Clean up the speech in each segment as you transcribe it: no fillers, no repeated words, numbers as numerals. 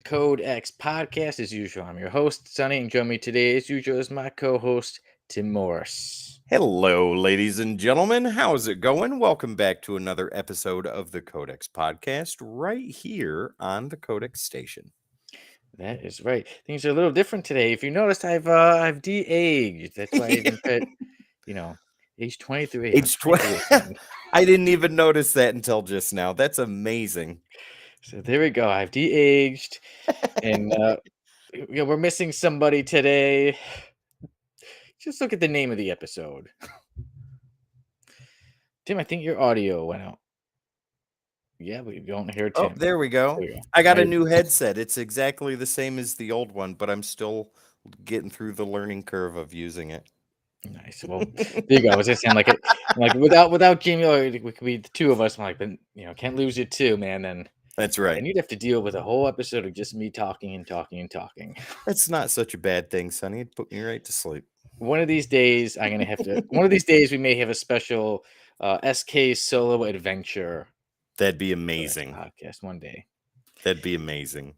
Code X podcast. As usual, I'm your host, Sonny, and join me today, as usual, is my co host, Tim Morris. Hello, ladies and gentlemen. How's it going? Welcome back to another episode of the Codex podcast right here on the Codex station. That is right. Things are a little different today. If you noticed, I've de-aged. That's why I even put, age 23. I'm Age 12. 23 again. I didn't even notice that until just now. That's amazing. So there we go. I've de-aged, and we're missing somebody today. Just look at the name of the episode. Tim, I think your audio went out. Yeah, we don't hear Oh, Tim. there we go. There we go. I got Now a you're new headset. It's exactly the same as the old one, but I'm still getting through the learning curve of using it. nice. Well, there you go. I was just saying, like without Jamie, we could be the two of us. I'm like, then can't lose you too, man. Then That's right. and you'd have to deal with a whole episode of just me talking and talking and talking. That's not such a bad thing, Sonny. It put me right to sleep. One of these days, I'm gonna have to. One of these days, we may have a special SK solo adventure That'd be amazing. podcast one day. That'd be amazing.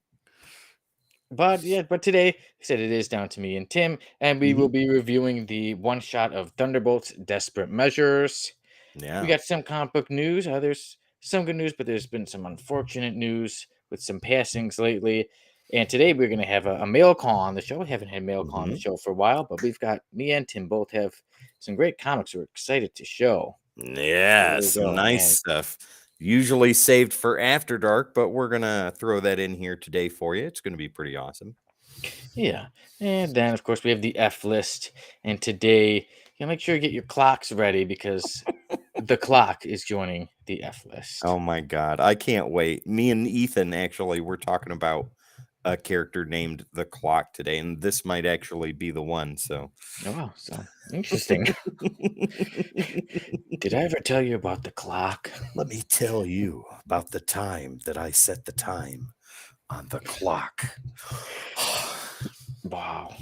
But today, I said it is down to me and Tim, and we will be reviewing the one shot of Thunderbolts Desperate Measures. Yeah. We got some comic book news. There's some good news, but there's been some unfortunate news with some passings lately. And today we're going to have a mail call on the show. We haven't had mail call on the show for a while, but we've got me and Tim both have some great comics we're excited to show. Yeah, some nice stuff. Usually saved for After Dark, but we're going to throw that in here today for you. It's going to be pretty awesome. Yeah. And then, of course, we have the F list. And today, make sure you get your clocks ready because the clock is joining the F list. Oh, my God. I can't wait. Me and Ethan, actually, we're talking about a character named the Clock today, and this might actually be the one. So, oh, wow. So interesting. Did I ever tell you about the clock? Let me tell you about the time that I set the time on the clock. Wow.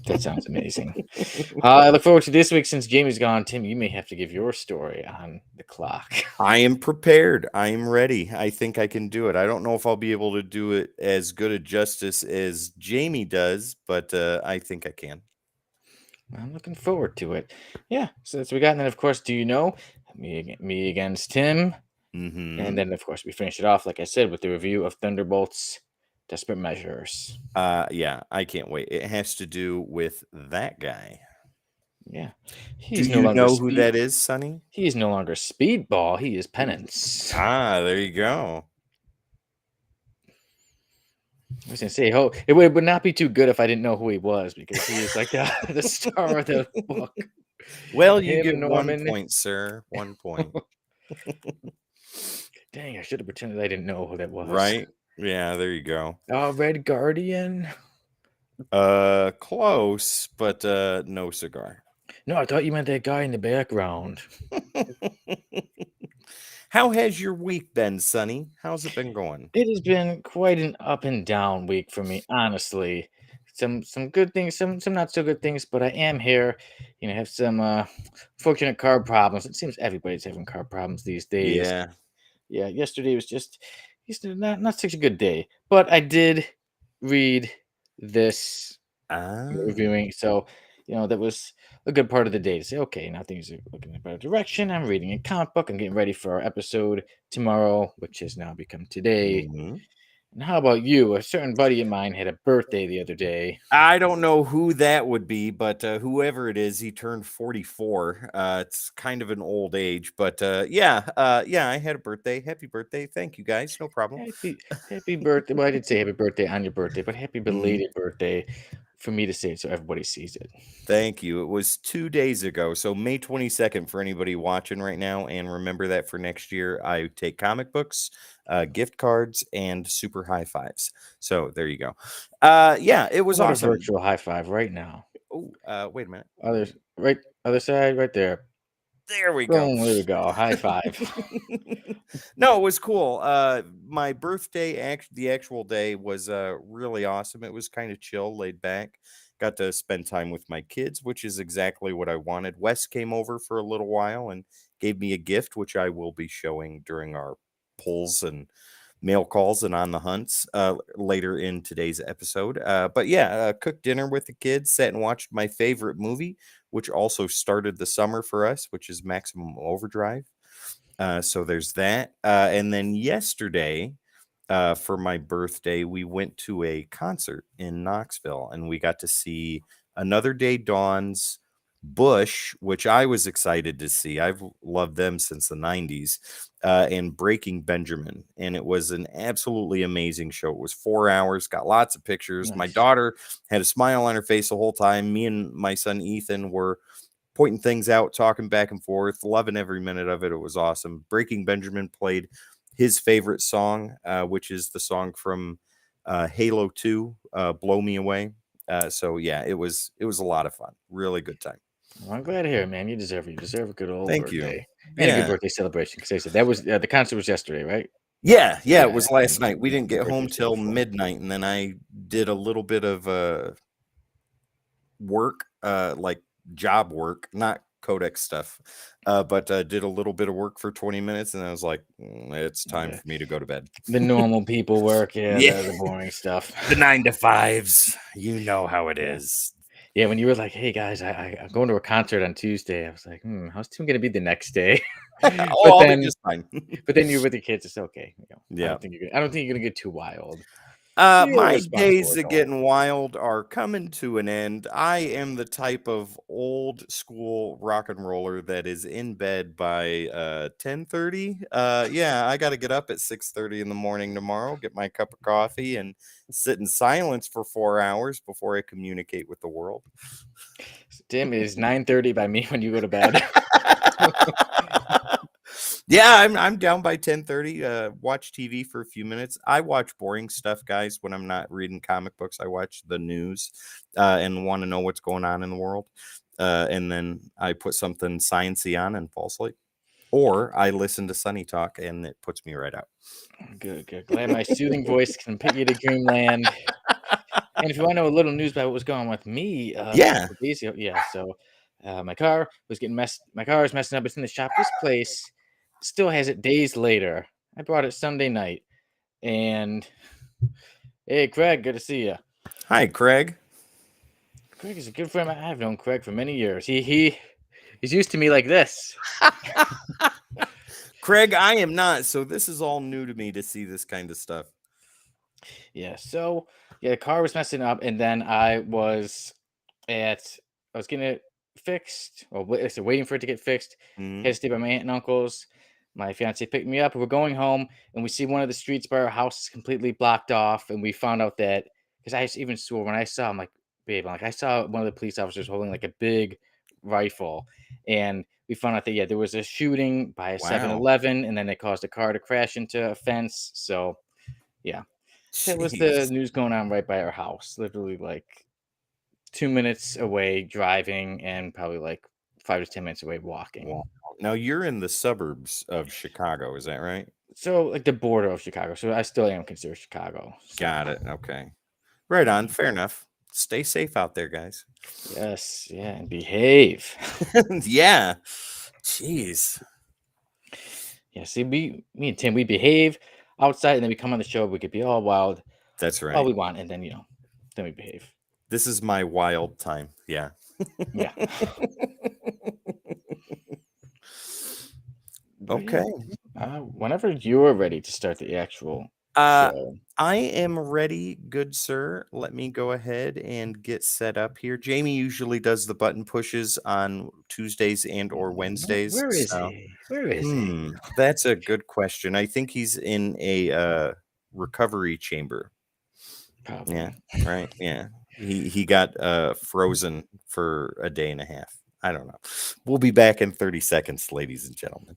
That sounds amazing. I look forward to this week. Since Jamie's gone, Tim, you may have to give your story on the clock. I am prepared. I am ready. I think I can do it. I don't know if I'll be able to do it as good a justice as Jamie does, but I think I can. I'm looking forward to it. Yeah, so that's what we got. And then, of course, do you know me against Tim? And then, of course, we finish it off, like I said, with the review of Thunderbolts Desperate Measures. Yeah, I can't wait. It has to do with that guy. Yeah. Do you know who that is, Sonny? He is no longer Speedball. He is Penance. Ah, there you go. I was going to say, it would not be too good if I didn't know who he was, because he is like the star of the book. Well, you get 1 point, sir. 1 point. Dang, I should have pretended I didn't know who that was. Right? Yeah, there you go. Red Guardian? Close, but no cigar. No, I thought you meant that guy in the background. How has your week been, Sonny? How's it been going? It has been quite an up and down week for me, honestly. Some good things, some not so good things, but I am here. Have some fortunate car problems. It seems everybody's having car problems these days. Yeah. Yesterday was just not such a good day, but I did read this reviewing, so that was a good part of the day to say, okay, now things are looking in a better direction. I'm reading a comic book. I'm getting ready for our episode tomorrow, which has now become today. And how about you? A certain buddy of mine had a birthday the other day. I don't know who that would be, but whoever it is, he turned 44. It's kind of an old age, but yeah, I had a birthday. Happy birthday. Thank you, guys. No problem. Happy birthday. Well, I did say happy birthday on your birthday, but happy belated birthday for me to say it so everybody sees it. Thank you. It was 2 days ago, so May 22nd for anybody watching right now. And remember that for next year, I take comic books, gift cards, and super high fives. So there you go. Yeah, it was awesome. A virtual high five right now. Oh, wait a minute. Other side, right there. There we go. There we go. High five. No, it was cool. My birthday, the actual day, was really awesome. It was kind of chill, laid back. Got to spend time with my kids, which is exactly what I wanted. Wes came over for a little while and gave me a gift, which I will be showing during our pulls and mail calls and on the hunts later in today's episode. But yeah, cooked dinner with the kids, sat and watched my favorite movie, which also started the summer for us, which is Maximum Overdrive. So there's that. And then yesterday, for my birthday, we went to a concert in Knoxville and we got to see Another Day Dawns, Bush, which I was excited to see. I've loved them since the 90s, and Breaking Benjamin. And it was an absolutely amazing show. It was 4 hours, got lots of pictures. My Nice. daughter had a smile on her face the whole time. Me and my son Ethan were pointing things out, talking back and forth, loving every minute of it. It was awesome. Breaking Benjamin played his favorite song, which is the song from Halo 2, Blow Me Away. So yeah, it was a lot of fun. Really good time. Well, I'm glad to hear it, man. You deserve it. You deserve a good old Thank you. birthday and a good Yeah. birthday celebration. Because I said that was the concert was yesterday, right? Yeah, yeah, it Yeah, was last and night. We didn't your get home birthday's day till before. midnight, and then I did a little bit of work, like job work, not codex stuff, but did a little bit of work for 20 minutes, and I was like, it's time Yeah. for me to go to bed. The normal people work, yeah, Yeah, the boring stuff. the 9 to 5s, you know how it Yeah. is. Yeah, when you were like, "Hey, guys, I'm going to a concert on Tuesday," I was like, how's Tim gonna be the next day?" Oh, But I'll be then just fine. but then you're with your kids, it's okay, Yeah. I don't think you're gonna get too wild. You're a My responsible days of adult. getting wild are coming to an end. I am the type of old school rock and roller that is in bed by 10:30. Yeah, I got to get up at 6:30 in the morning tomorrow, get my cup of coffee and sit in silence for 4 hours before I communicate with the world. Tim, it is 9:30 by me when you go to bed. Yeah, I'm down by 10:30. Watch TV for a few minutes. I watch boring stuff, guys, when I'm not reading comic books. I watch the news and want to know what's going on in the world. And then I put something sciencey on and fall asleep. Or I listen to Sunny talk and it puts me right out. Good, good. Glad my soothing voice can put you to dreamland. And if you wanna know a little news about what was going on with me, a Yeah. couple days ago, yeah, so, my car is messing up, it's in the shop. This place still has it days later. I brought it Sunday night, and hey, Craig, good to see you. Hi, Craig. Craig is a good friend. I've known Craig for many years. He's used to me like this. Craig, I am not. So this is all new to me to see this kind of stuff. Yeah, so, yeah, the car was messing up, and then I was getting it fixed, or waiting for it to get fixed. Had Mhm. to stay by my aunt and uncle's. My fiance picked me up, and we're going home, and we see one of the streets by our house is completely blocked off, and we found out that because even swore when I saw him, like, babe, I'm like, I saw one of the police officers holding like a big rifle, and we found out that yeah, there was a shooting by a Wow. 7-Eleven, and then it caused a car to crash into a fence. So yeah, that was the Jeez. news going on right by our house, literally like 2 minutes away driving and probably like 5 to 10 minutes away walking. Wow. Now you're in the suburbs of Chicago, is that right? So, like the border of Chicago. So I still am considered Chicago. So, Got it. Okay. Right on. yeah. Fair enough. Stay safe out there, guys. Yes, yeah, and behave. Yeah. Jeez. Yeah, see, me and Tim, we behave outside and then we come on the show. We could be all wild, That's all right. we want, and then, then we behave. This is my wild time. Yeah. Yeah. But yeah, Okay. whenever you're ready to start the actual Uh show. I am ready, good sir. Let me go ahead and get set up here. Jamie usually does the button pushes on Tuesdays and or Wednesdays. Where is So, he? Where is he? that's a good question. I think he's in a recovery chamber. Yeah, Probably. right. Yeah. He got frozen for a day and a half. I don't know. We'll be back in 30 seconds, ladies and gentlemen.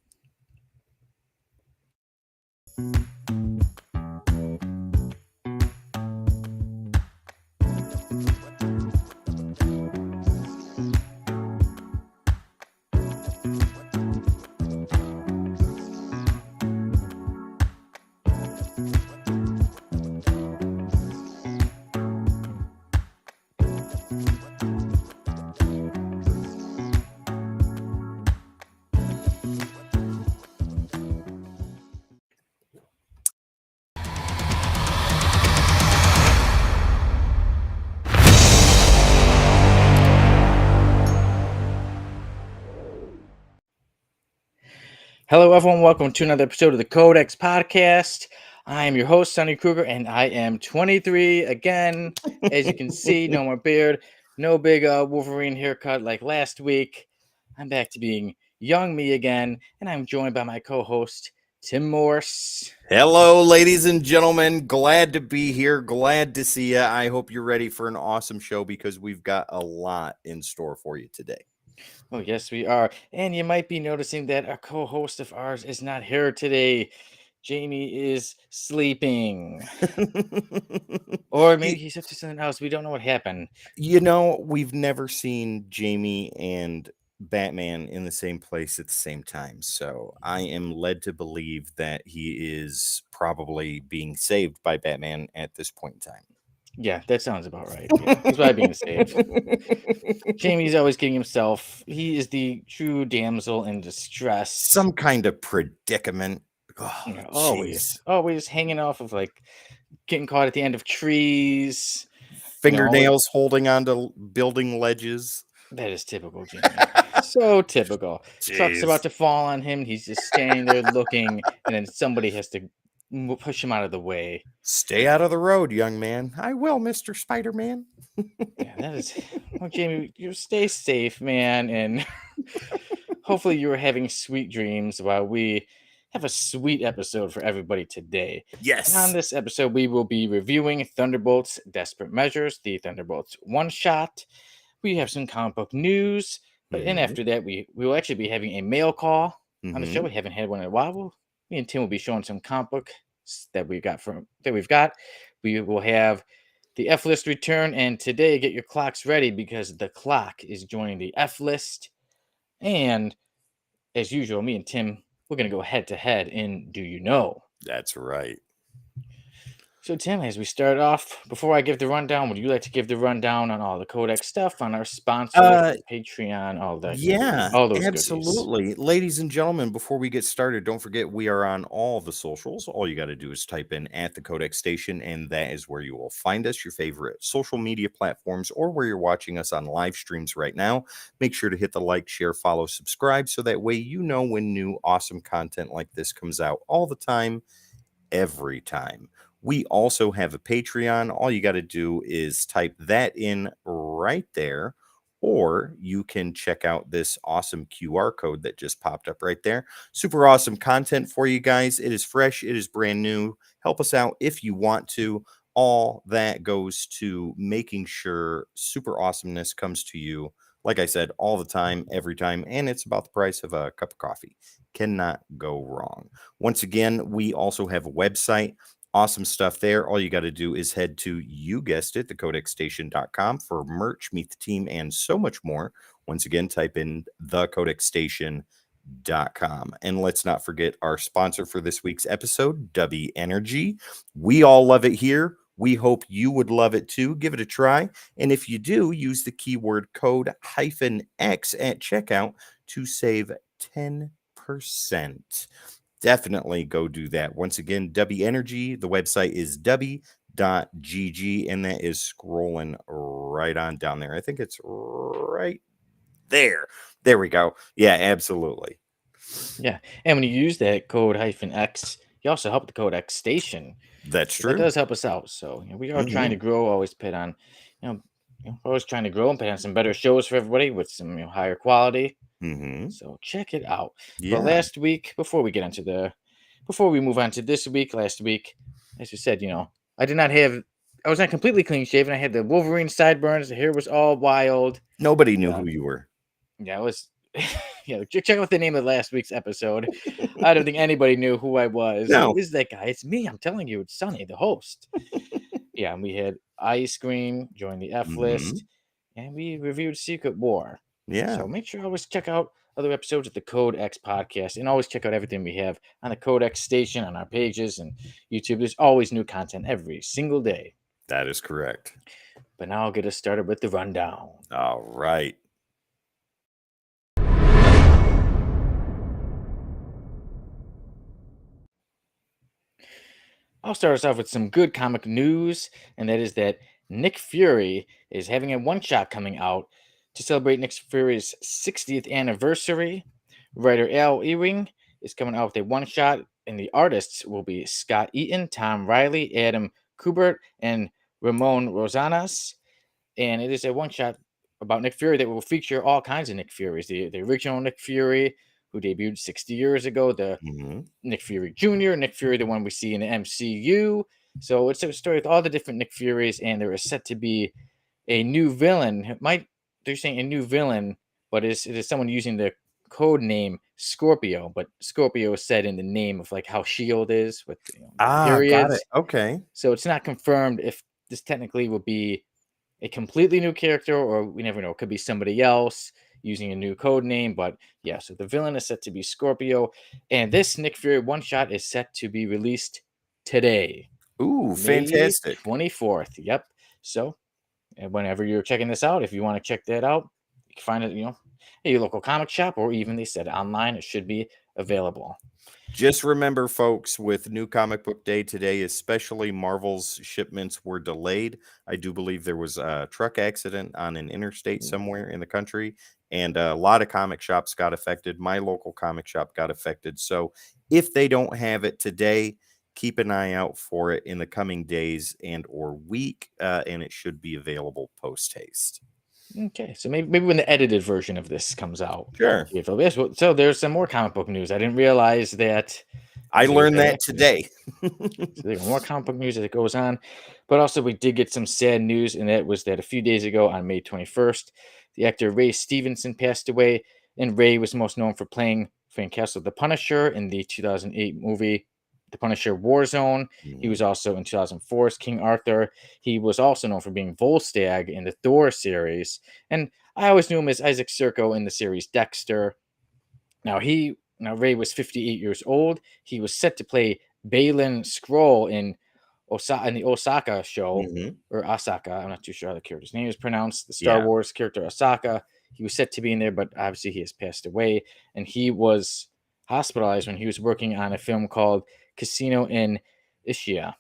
Hello, everyone. Welcome to another episode of the Codex Podcast. I am your host, Sonny Kruger, and I am 23 again. As you can see, no more beard, no big Wolverine haircut like last week. I'm back to being young me again, and I'm joined by my co-host, Tim Morse. Hello, ladies and gentlemen. Glad to be here. Glad to see you. I hope you're ready for an awesome show because we've got a lot in store for you today. Oh, yes, we are. And you might be noticing that a co-host of ours is not here today. Jamie is sleeping. Or maybe you, he's up to something else. We don't know what happened. we've never seen Jamie and Batman in the same place at the same time. So I am led to believe that he is probably being saved by Batman at this point in time. Yeah, that sounds about right. Yeah, he's probably being saved. Jamie's always getting himself. He is the true damsel in distress. Some kind of predicament. Oh, You know, jeez. always hanging off of like getting caught at the end of trees. You know, always, Fingernails holding onto building ledges. that is typical Jamie. So typical. Truck's about Jeez. to fall on him. He's just standing there looking, and then somebody has to push him out of the way. Stay out of the road, young man. I will, Mr. Spider-Man. Yeah, that is. Well, Jamie, you stay safe, man, and hopefully you are having sweet dreams while we have a sweet episode for everybody today. And on Yes. this episode, we will be reviewing Thunderbolts Desperate Measures, the Thunderbolts one shot. We have some comic book news, but then Mm-hmm. after that, we will actually be having a mail call on the show. Mm-hmm. We haven't had one in a while. Me and Tim will be showing some comic books that we've got. We will have the F list return, and today get your clocks ready because the clock is joining the F list. And as usual, me and Tim, we're going to go head to head in Do You Know? That's right. So, Tim, as we start off, before I give the rundown, would you like to give the rundown on all the Codex stuff, on our sponsors, Uh the Patreon, all that goodies, yeah, all those goodies? absolutely. Ladies and gentlemen, before we get started, don't forget we are on all the socials. All you got to do is type in at the Codex Station, and that is where you will find us, your favorite social media platforms, or where you're watching us on live streams right now. Make sure to hit the like, share, follow, subscribe, so that way you know when new awesome content like this comes out all the time, every time. We also have a Patreon. All you got to do is type that in right there, or you can check out this awesome QR code that just popped up right there. Super awesome content for you guys. It is fresh, it is brand new. Help us out if you want to. All that goes to making sure super awesomeness comes to you, like I said, all the time, every time, and it's about the price of a cup of coffee. Cannot go wrong. Once again, we also have a website. Awesome stuff there. All you got to do is head to, you guessed it, thecodexstation.com for merch, meet the team, and so much more. Once again, type in thecodexstation.com. And let's not forget our sponsor for this week's episode, W Energy. We all love it here. We hope you would love it too. Give it a try. And if you do, use the keyword code -X at checkout to save 10%. Definitely go do that. Once again, W Energy, the website is w.gg, and that is scrolling right on down there. I think it's right there. There we go. Yeah, absolutely. Yeah. And when you use that code -X, you also help the Codex Station. That's So that true. does help us out. So we are trying to Hmm. grow, always put on, we're always trying to grow and put on some better shows for everybody with some higher quality. Hmm. So check it out. But Yeah. last week, before we move on to this week, last week, as you said, I did not have, I was not completely clean shaven. I had the Wolverine sideburns. The hair was all wild. Nobody knew Uh, who you were. yeah, it was. Yeah, check out the name of last week's episode. I don't think anybody knew who I was. Who No. is that guy? It's me. I'm telling you, it's Sonny, the host. Yeah, and we had Ice Cream join the F list, Hmm. and we reviewed Secret War. Yeah, So make sure to always check out other episodes of the Code X podcast, and always check out everything we have on the Code X station, on our pages, and YouTube. There's always new content every single day. that is correct. But now I'll get us started with the rundown. All right. I'll start us off with some good comic news, and that is that Nick Fury is having a one shot coming out to celebrate Nick Fury's 60th anniversary. Writer Al Ewing is coming out with a one shot, and the artists will be Scott Eaton, Tom Riley, Adam Kubert, and Ramon Rosanas. And it is a one shot about Nick Fury that will feature all kinds of Nick Furies. The original Nick Fury, who debuted 60 years ago, the Mhm. Nick Fury Jr., Nick Fury, the one we see in the MCU. So it's a story with all the different Nick Furies, and there is set to be a new villain. They're saying a new villain, but it is someone using the code name Scorpio. But Scorpio is said in the name of like how Shield is with the Ah, got it. periods. Okay. So it's not confirmed if this technically will be a completely new character, or we never know. It could be somebody else using a new code name. But yeah, so the villain is set to be Scorpio, and this Nick Fury one shot is set to be released today, Ooh, May fantastic. 24th. Yep. So and whenever you're checking this out, if you want to check that out, you can find it, at your local comic shop, or even they said online. It should be available. Just remember, folks, with New Comic Book Day today, especially Marvel's shipments were delayed. I do believe there was a truck accident on an interstate somewhere in the country, and a lot of comic shops got affected. My local comic shop got affected. So if they don't have it today, keep an eye out for it in the coming days and or week, and it should be available post haste. Okay, so maybe when the edited version of this comes out, Sure. you feel this. So there's some more comic book news. I didn't realize that I there was learned that that accident. today. So there are more comic book news as it goes on, but also we did get some sad news, and that was that a few days ago on May 21st, the actor Ray Stevenson passed away, and Ray was most known for playing Frank Castle the Punisher in the 2008 movie The Punisher Warzone. He Mhm. was also in 2004's King Arthur. He was also known for being Volstagg in the Thor series, and I always knew him as Isaac Serco in the series Dexter. Now Ray was 58 years old. He was set to play Balin Scroll in the Osaka show, Mhm. or Osaka. I'm not too sure how the character's name is pronounced. The Star Yeah. Wars character Osaka. He was set to be in there, but obviously he has passed away, and he was hospitalized when he was working on a film called Casino in Ischia.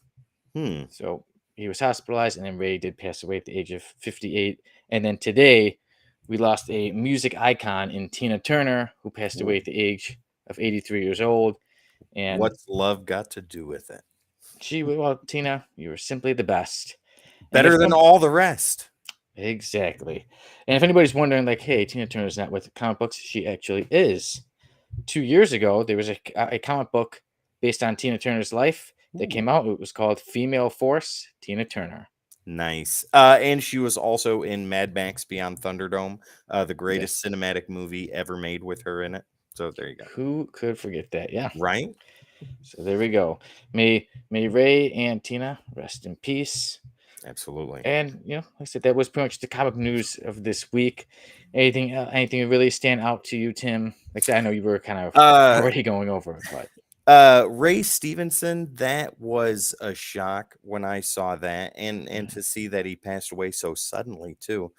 Hmm. So he was hospitalized, and then Ray did pass away at the age of 58. And then today, we lost a music icon in Tina Turner, who passed away Ooh. at the age of 83 years old. And What's love got to do with it? well, Tina, you were simply the best. And if Better than all the rest. exactly. And if anybody's wondering, like, hey, Tina Turner's not with comic books, she actually is. 2 years ago, there was a comic book based on Tina Turner's life that Ooh. came out. It was called Female Force Tina Turner. Nice. And she was also in Mad Max Beyond Thunderdome, the Yes. greatest cinematic movie ever made with her in it. So there you go. Who could forget that? Yeah. Right? So there we go. May Ray and Tina rest in peace. Absolutely. And like I said, that was pretty much the comic news of this week. Anything really stand out to you, Tim? Like I said, I know you were kind of Uh already going over it, but Ray Stevenson, that was a shock when I saw that, and to see that he passed away so suddenly too.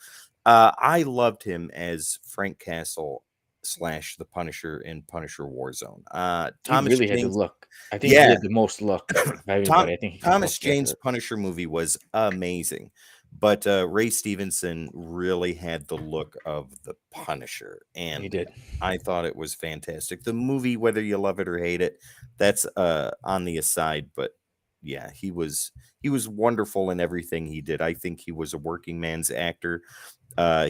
I loved him as Frank Castle slash the Punisher in Punisher Warzone. he Thomas really had the Jane's, look. I think he yeah, had the most look of Tom anybody. I think he got Thomas most credit. Jane's Punisher movie was amazing, but Ray Stevenson really had the look of the Punisher, He and did. I thought it was fantastic. The movie, whether you love it or hate it, that's on the aside, but yeah, he was wonderful in everything he did. I think he was a working man's actor.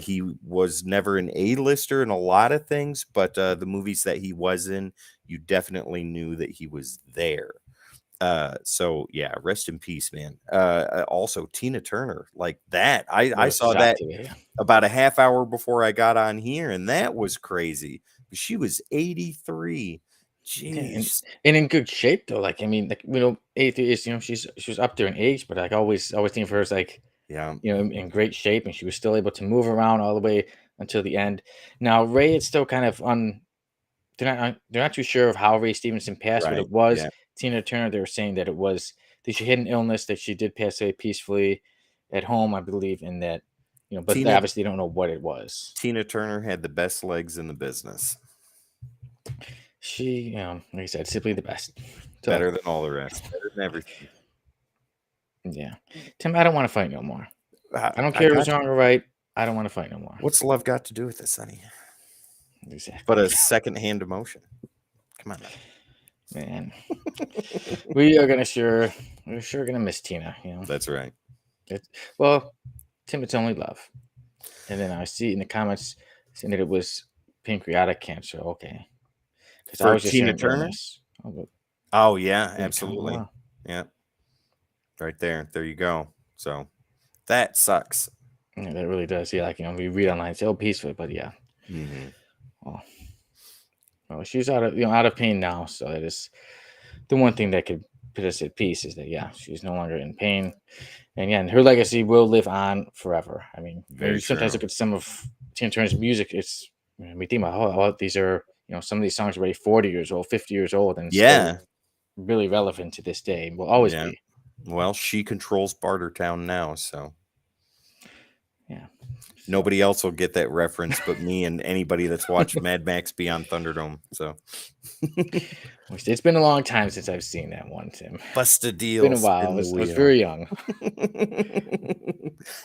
He was never an A-lister in a lot of things, but the movies that he was in, you definitely knew that he was there. So yeah, rest in peace, man. Also Tina Turner, like that. That I was a saw shock that today. about a half hour before I got on here, and that was crazy. She was 83. Yeah, Jeez. and in good shape though. Like I mean, like 83 is she was up there in age, but like always think of her as like Yeah. in great shape, and she was still able to move around all the way until the end. Now Ray, it's still kind of they're not too sure of how Ray Stevenson passed, but Right. it was Yeah. Tina Turner. They were saying that it was that she had an illness, that she did pass away peacefully at home, I believe, and that but they Tina obviously don't know what it was. Tina Turner had the best legs in the business. She, like I said, simply the best. So Better than all the rest. Better than everything. yeah, Tim, I don't want to fight no more. I don't I care if it's got wrong you. or right. I don't want to fight no more. What's love got to do with this, honey? But Exactly. a secondhand emotion. Come on now. Man, we're sure gonna miss Tina. That's right. It, well, Tim, it's only love. And then I see in the comments saying that it was pancreatic cancer. Okay, because I For was just Tina hearing Turner? illness. Oh, but Oh, yeah, did it come? absolutely. Wow, Yeah, right there. There you go. So that sucks. yeah, that really does. Yeah, like we read online, it's so peaceful, but yeah, Hmm. well, she's out of pain now, so that is the one thing that could put us at peace is that yeah, she's no longer in pain, and yeah, and her legacy will live on forever. I mean, when Very you sometimes true. look at some of Tina Turner's music, it's we think about these are some of these songs are already 40 years old, 50 years old, and still Yeah. really relevant to this day. Will always Yeah. be. Well, she controls Bartertown now, so Yeah. So nobody else will get that reference but me and anybody that's watched Mad Max Beyond Thunderdome. So it's been a long time since I've seen that one, Tim. bust a It's deal, been a while. spin the I was wheel. very young.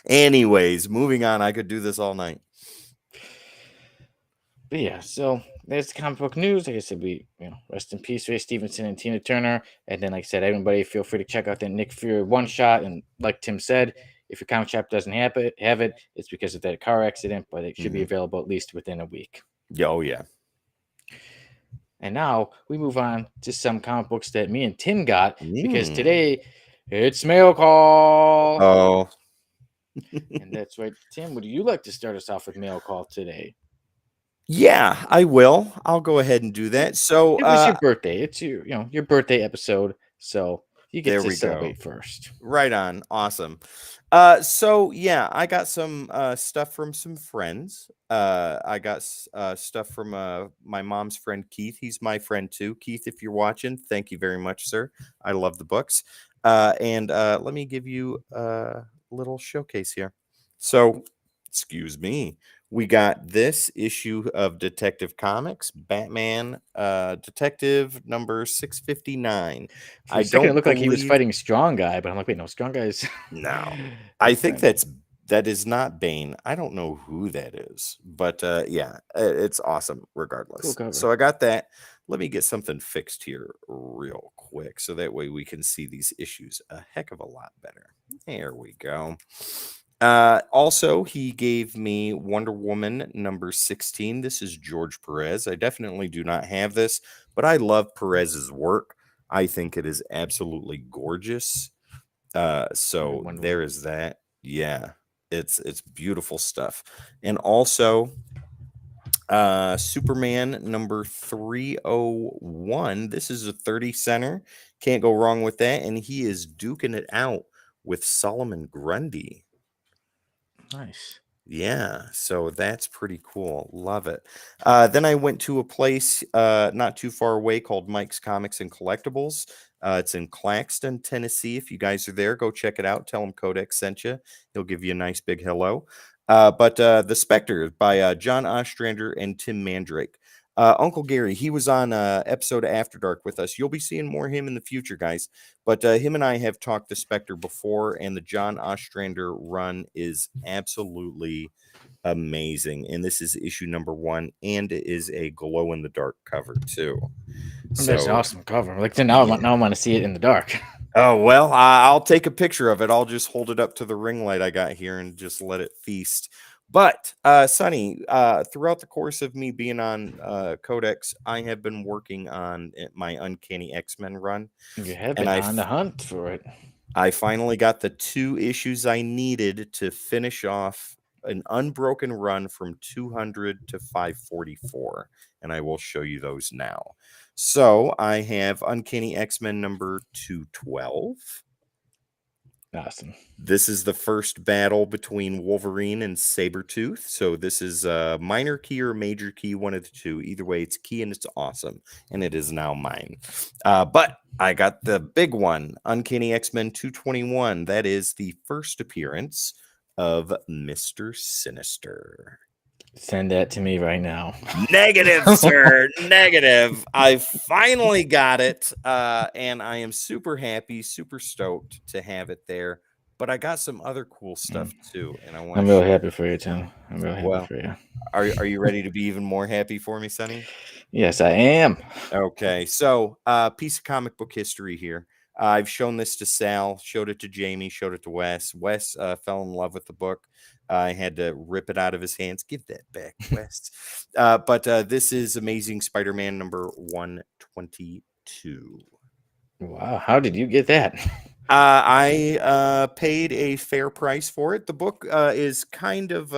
Anyways, moving on. I could do this all night. But yeah, so there's the comic book news. Like I said, rest in peace, Ray Stevenson and Tina Turner. And then, like I said, everybody feel free to check out that Nick Fury one shot. And like Tim said, if your comic shop doesn't have it, it's because of that car accident, but it should be Hmm. available at least within a week. Yeah, oh yeah. And now we move on to some comic books that me and Tim got because Mm. today it's mail call. Oh, And that's right. Tim, would you like to start us off with mail call today? yeah, I will. I'll go ahead and do that. So, It was your birthday. It's your birthday episode, so you get there to we go. celebrate first. Right on. Awesome. So yeah, I got some stuff from some friends. I got stuff from my mom's friend Keith. He's my friend too. Keith, if you're watching, thank you very much, sir. I love the books. And let me give you a little showcase here. So, excuse me. We got this issue of Detective Comics, Batman Detective number 659. For a I second, it don't looked like he was believe fighting Strong Guy, but I'm like, wait, no, Strong Guy's no. I that's think Batman. that is not Bane. I don't know who that is, but yeah, it's awesome Cool regardless. cover. So I got that. Let me get something fixed here real quick so that way we can see these issues a heck of a lot better. There we go. Also, he gave me Wonder Woman number 16. This is George Perez. I definitely do not have this, but I love Perez's work. I think it is absolutely gorgeous. So Wonder there Woman. is that. Yeah, it's beautiful stuff. And also Superman number 301. This is a 30 center. Can't go wrong with that. And he is duking it out with Solomon Grundy. Nice. Yeah, so that's pretty cool. Love it. Then I went to a place not too far away called Mike's Comics and Collectibles. It's in Claxton, Tennessee. If you guys are there, go check it out. Tell him Codex sent you. He'll give you a nice big hello. But The Spectre by John Ostrander and Tim Mandrake. Uncle Gary, he was on episode After Dark with us. You'll be seeing more of him in the future, guys. But him and I have talked to Spectre before, and the John Ostrander run is absolutely amazing. And this is issue number 1, and it is a glow in the dark cover too. That's an So awesome cover. Like now, yeah. I want to see it in the dark. Oh well, I'll take a picture of it. I'll just hold it up to the ring light I got here and just let it feast. But Sonny, throughout the course of me being on Codex, I have been working on my Uncanny X-Men run, You have and been on the hunt for it. I finally got the 2 issues I needed to finish off an unbroken run from 200 to 544, and I will show you those now. So I have Uncanny X-Men number 212. Awesome. This is the first battle between Wolverine and Sabretooth. So this is a minor key or major key, one of the two. Either way, it's key and it's awesome. And it is now mine. But I got the big one, Uncanny X-Men 221. That is the first appearance of Mr. Sinister. Send that to me right now. Negative, sir. Negative. I finally got it. And I am super happy, super stoked to have it there. but I got some other cool Mm. stuff too, and I want to I'm real share happy with for you, you. Tim. I'm real happy Well, for you. are you ready to be even more happy for me, Sonny? Yes, I am. Okay, so piece of comic book history here. I've shown this to Sal, showed it to Jamie, showed it to Wes. Wes fell in love with the book. I had to rip it out of his hands. Give that back, Wes. But this is Amazing Spider-Man number 122. Wow, how did you get that? I paid a fair price for it. The book is kind of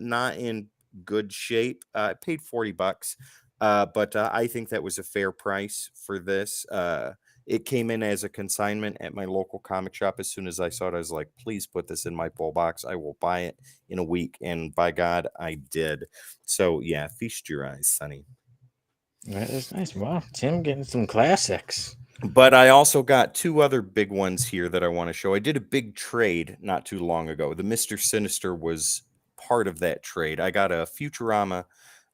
not in good shape. I paid $40, but I think that was a fair price for this. It came in as a consignment at my local comic shop. As soon as I saw it, I was like, please put this in my pull box. I will buy it in a week. And by God, I did. So, yeah, feast your eyes, Sonny. That is nice. Wow, Tim getting some classics. But I also got two other big ones here that I want to show. I did a big trade not too long ago. The Mr. Sinister was part of that trade. I got a Futurama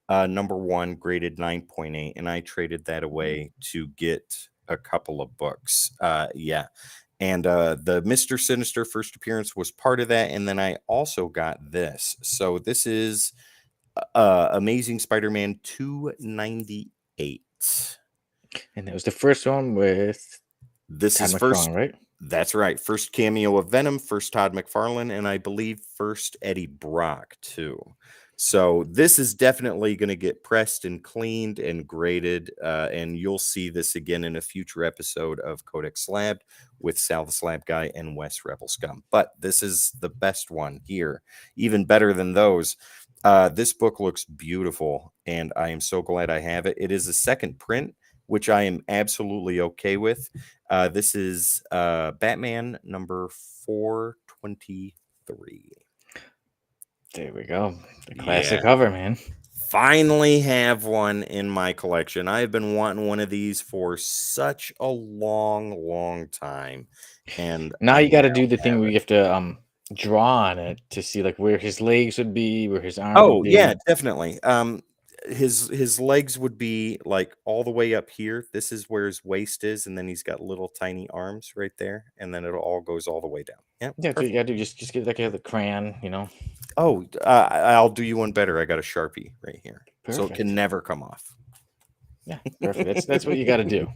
number one graded 9.8, and I traded that away to get a couple of books. Yeah. And the Mr. Sinister first appearance was part of that. And then I also got this. So this is Amazing Spider Man 298. And that was the first one with This Todd is first. McFarlane, right? That's right. First cameo of Venom, first Todd McFarlane, and I believe first Eddie Brock, too. So this is definitely going to get pressed and cleaned and graded. And you'll see this again in a future episode of Codex Slab with Sal the Slab Guy and Wes Rebel Scum. But this is the best one here, even better than those. This book looks beautiful, and I am so glad I have it. It is a second print, which I am absolutely okay with. This is Batman number 423. There we go. The Yeah. classic cover, man. Finally have one in my collection. I've been wanting one of these for such a long time. And Now I you got to now do the thing have where it. you have to draw on it to see like where his legs would be, where his arms would Oh, yeah, be. definitely. His legs would be like all the way up here. This is where his waist is, and then he's got little tiny arms right there, and then it all goes all the way down. Yeah, Yeah, that's what you perfect. got to do. Just get like a crayon. Oh, I'll do you one better. I got a Sharpie right here, so it can Perfect. never come off. Yeah, perfect. That's what you got to do.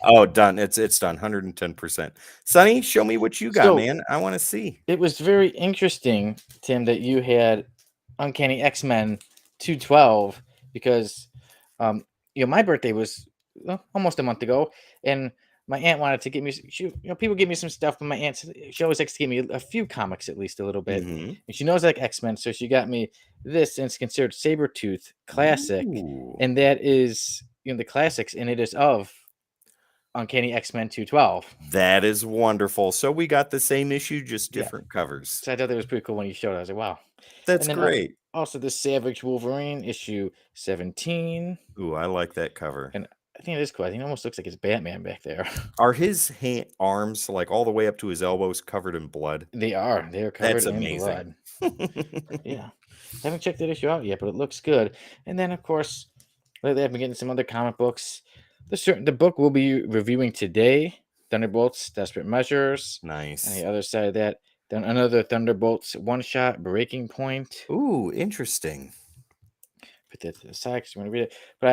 Oh, done. It's done. 110%. Sonny, show me what you got, So man. I want to see. it was very interesting, Tim, that you had Uncanny X-Men 212 because my birthday was almost a month ago, and my aunt wanted to get me people give me some stuff, but my aunt, she always likes to give me a few comics at least a little bit, Mm-hmm. and she knows I like X-Men, so she got me this, and it's considered Sabretooth classic, Ooh, and that is the classics, and it is of Uncanny X-Men 212. that is wonderful. So we got the same issue, just Yeah. different covers. So I thought that was pretty cool when you showed it. I was like, wow. That's And then great. also the Savage Wolverine issue 17. Ooh, I like that cover. And I think it is cool. I think it almost looks like it's Batman back there. Are his arms like all the way up to his elbows covered in blood? They are. They are covered That's in amazing. blood. Yeah. Haven't checked that issue out yet, but it looks good. And then, of course, lately I've been getting some other comic books. The book we'll be reviewing today, Thunderbolts, Desperate Measures. On Nice. the other side of that, then another Thunderbolts one-shot, Breaking Point. Ooh, interesting. Put that to the side because I'm going to read it. But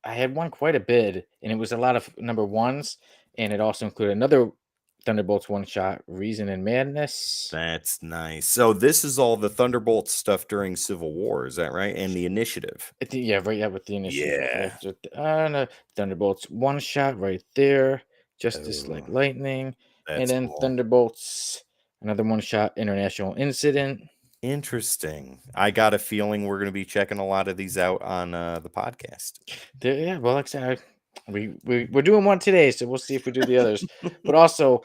I had one quite a bit, and it was a lot of number ones, and it also included another Thunderbolts one shot, Reason and Madness. That's nice. So this is all the Thunderbolt stuff during Civil War, is that right? And the Initiative. Yeah, right. Yeah, with the initiative. Yeah. No, Thunderbolts one shot right there, Justice Oh, like Lightning, and that's then cool. Thunderbolts, another one shot, International Incident. Interesting. I got a feeling we're going to be checking a lot of these out on the podcast. Yeah, well, like I said, we're doing one today, so we'll see if we do the others. But also,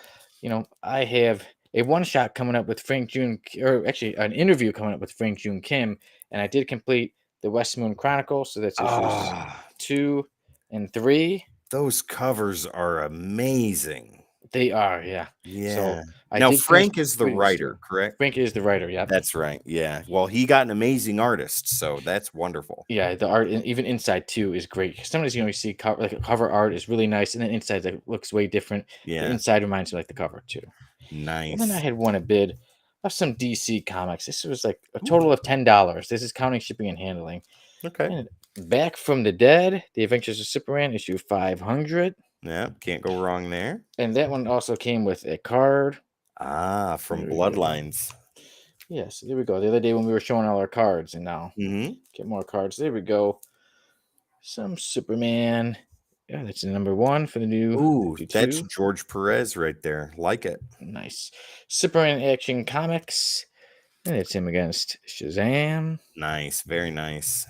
I have a one shot coming up with Frank June, or actually an interview coming up with Frank June Kim, and I did complete the West Moon Chronicle, so that's issues Ah, 2 and 3. those covers are amazing. They are, yeah. Yeah. So I Now, did finish Frank is the completing those writer, two. correct? Frank is the writer, yeah. That's right. Yeah. Well, he got an amazing artist, so that's wonderful. Yeah, the art, and even inside too, is great. 'Cause sometimes you see cover art is really nice, and then inside like looks way different. The Yeah. inside reminds me like the cover too. And then I Nice. had won a bid of some DC comics. This was like a total of $10. This is counting shipping and handling. Okay. And Back from the Dead, The Adventures of Superman, issue 500. Yeah, can't go wrong there. And that one also came with a card. Ah, from There we go. Bloodlines. Yes, there we go. The other day when we were showing all our cards, and now Mm-hmm. get more cards. There we go. Some Superman. Yeah, that's the number one for the new Ooh, that's 52. George Perez right there. Like it. Nice. Superman Action Comics. And it's him against Shazam. Nice. Very nice.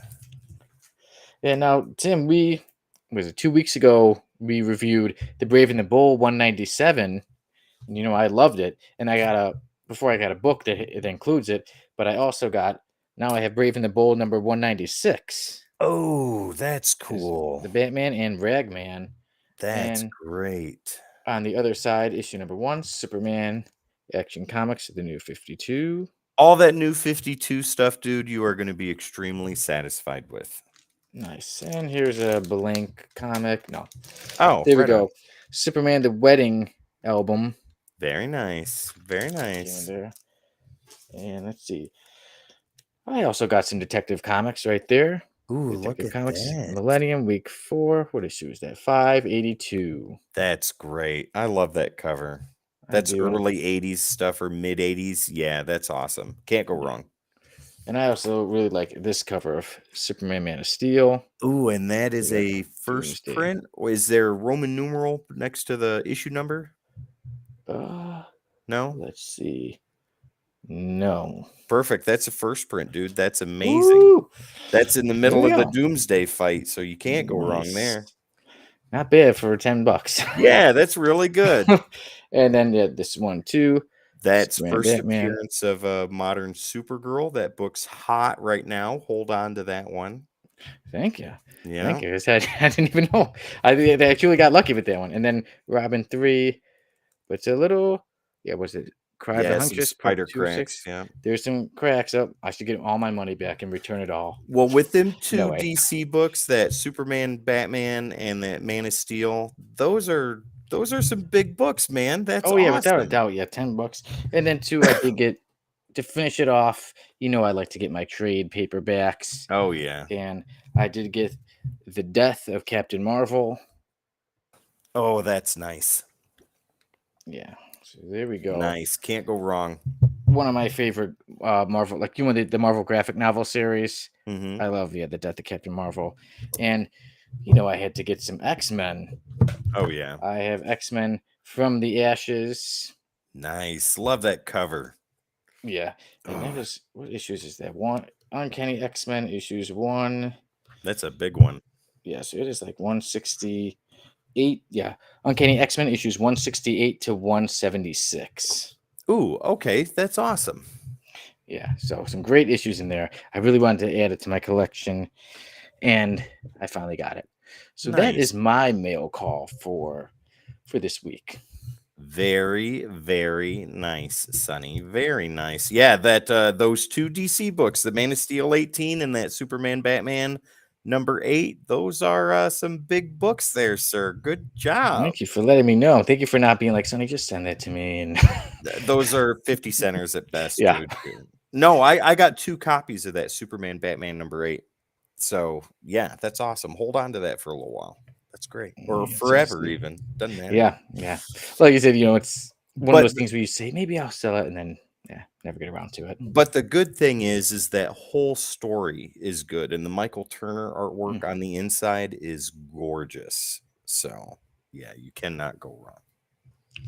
And now, Tim, was it 2 weeks ago, we reviewed The Brave and the Bold 197. And, I loved it. And before I got a book that includes it, but I also now I have Brave and the Bold number 196. Oh, that's Is cool. the Batman and Ragman. That's And great. on the other side, issue number one, Superman Action Comics, the new 52. All that new 52 stuff, dude, you are going to be extremely satisfied with. Nice. And here's a blank comic. No. Oh, There we right on. go. Superman the Wedding album. Very nice. Very Came in nice. there. And let's see. I also got some Detective Comics right there. Ooh, look Detective at Comics that. Millennium Week 4. What issue is that? 582. That's great. I love that cover. I That's do. early 80s stuff or mid 80s. Yeah, that's awesome. Can't go wrong. And I also really like this cover of Superman Man of Steel. Ooh, and that We is got a first Doomsday. print. Or is there Roman numeral next to the issue number? Uh, No? let's see. No. Perfect. That's a first print, dude. That's amazing. Woo! That's in the There middle we of the go. Doomsday fight, so you can't go wrong Nice. there. Not bad for $10. Yeah, that's really good. And then this one too. That's Superman first Batman. appearance of a modern Supergirl. That book's hot right now. Hold on to that one. Thank you. Yeah. Thank you. I didn't even know. They actually got lucky with that one. And then Robin 3, but it's a little, was it Cry of the Yeah, some Huntress, part spider 2 of cracks. 6? Yeah. There's some cracks up. I should get all my money back and return it all. Well, with them No two way. DC books, that Superman, Batman, and that Man of Steel, those are some big books, man. That's Oh yeah, without a awesome. doubt, yeah, $10. And then two, I did get to finish it off. I like to get my trade paperbacks, Oh yeah. and I did get The Death of Captain Marvel. Oh, that's nice. Yeah, so there we go. Nice. Can't go wrong. One of my favorite Marvel, like the Marvel graphic novel series. Hmm. I love The Death of Captain Marvel, and I had to get some X-Men. Oh yeah. I have X-Men from the Ashes. Nice. Love that cover. Yeah, and that Oh, is what issues is that? One Uncanny X-Men issues 1. that's a big one. Yeah, so it is like 168. Yeah, Uncanny X-Men issues 168 to 176. Ooh, okay. That's awesome. Yeah, so some great issues in there. I really wanted to add it to my collection, and I finally got it. So that Nice. is my mail call for this week. Very, very nice, Sonny. Very nice. Yeah, that those two DC books, the Man of Steel 18 and that Superman Batman number 8, those are some big books there, sir. Good job. Thank you for letting me know. Thank you for not being like, Sonny, just send that to me. And Those are 50 centers at best, yeah, dude. No, I got 2 copies of that Superman Batman number 8. So, yeah, that's awesome. Hold on to that for a little while. That's great. Or yeah, forever seriously. even. Doesn't matter. Yeah. Like you said, it's one of But those things where you say, maybe I'll sell it, and then never get around to it. But the good thing is that whole story is good, and the Michael Turner artwork Mm. on the inside is gorgeous. So, yeah, you cannot go wrong.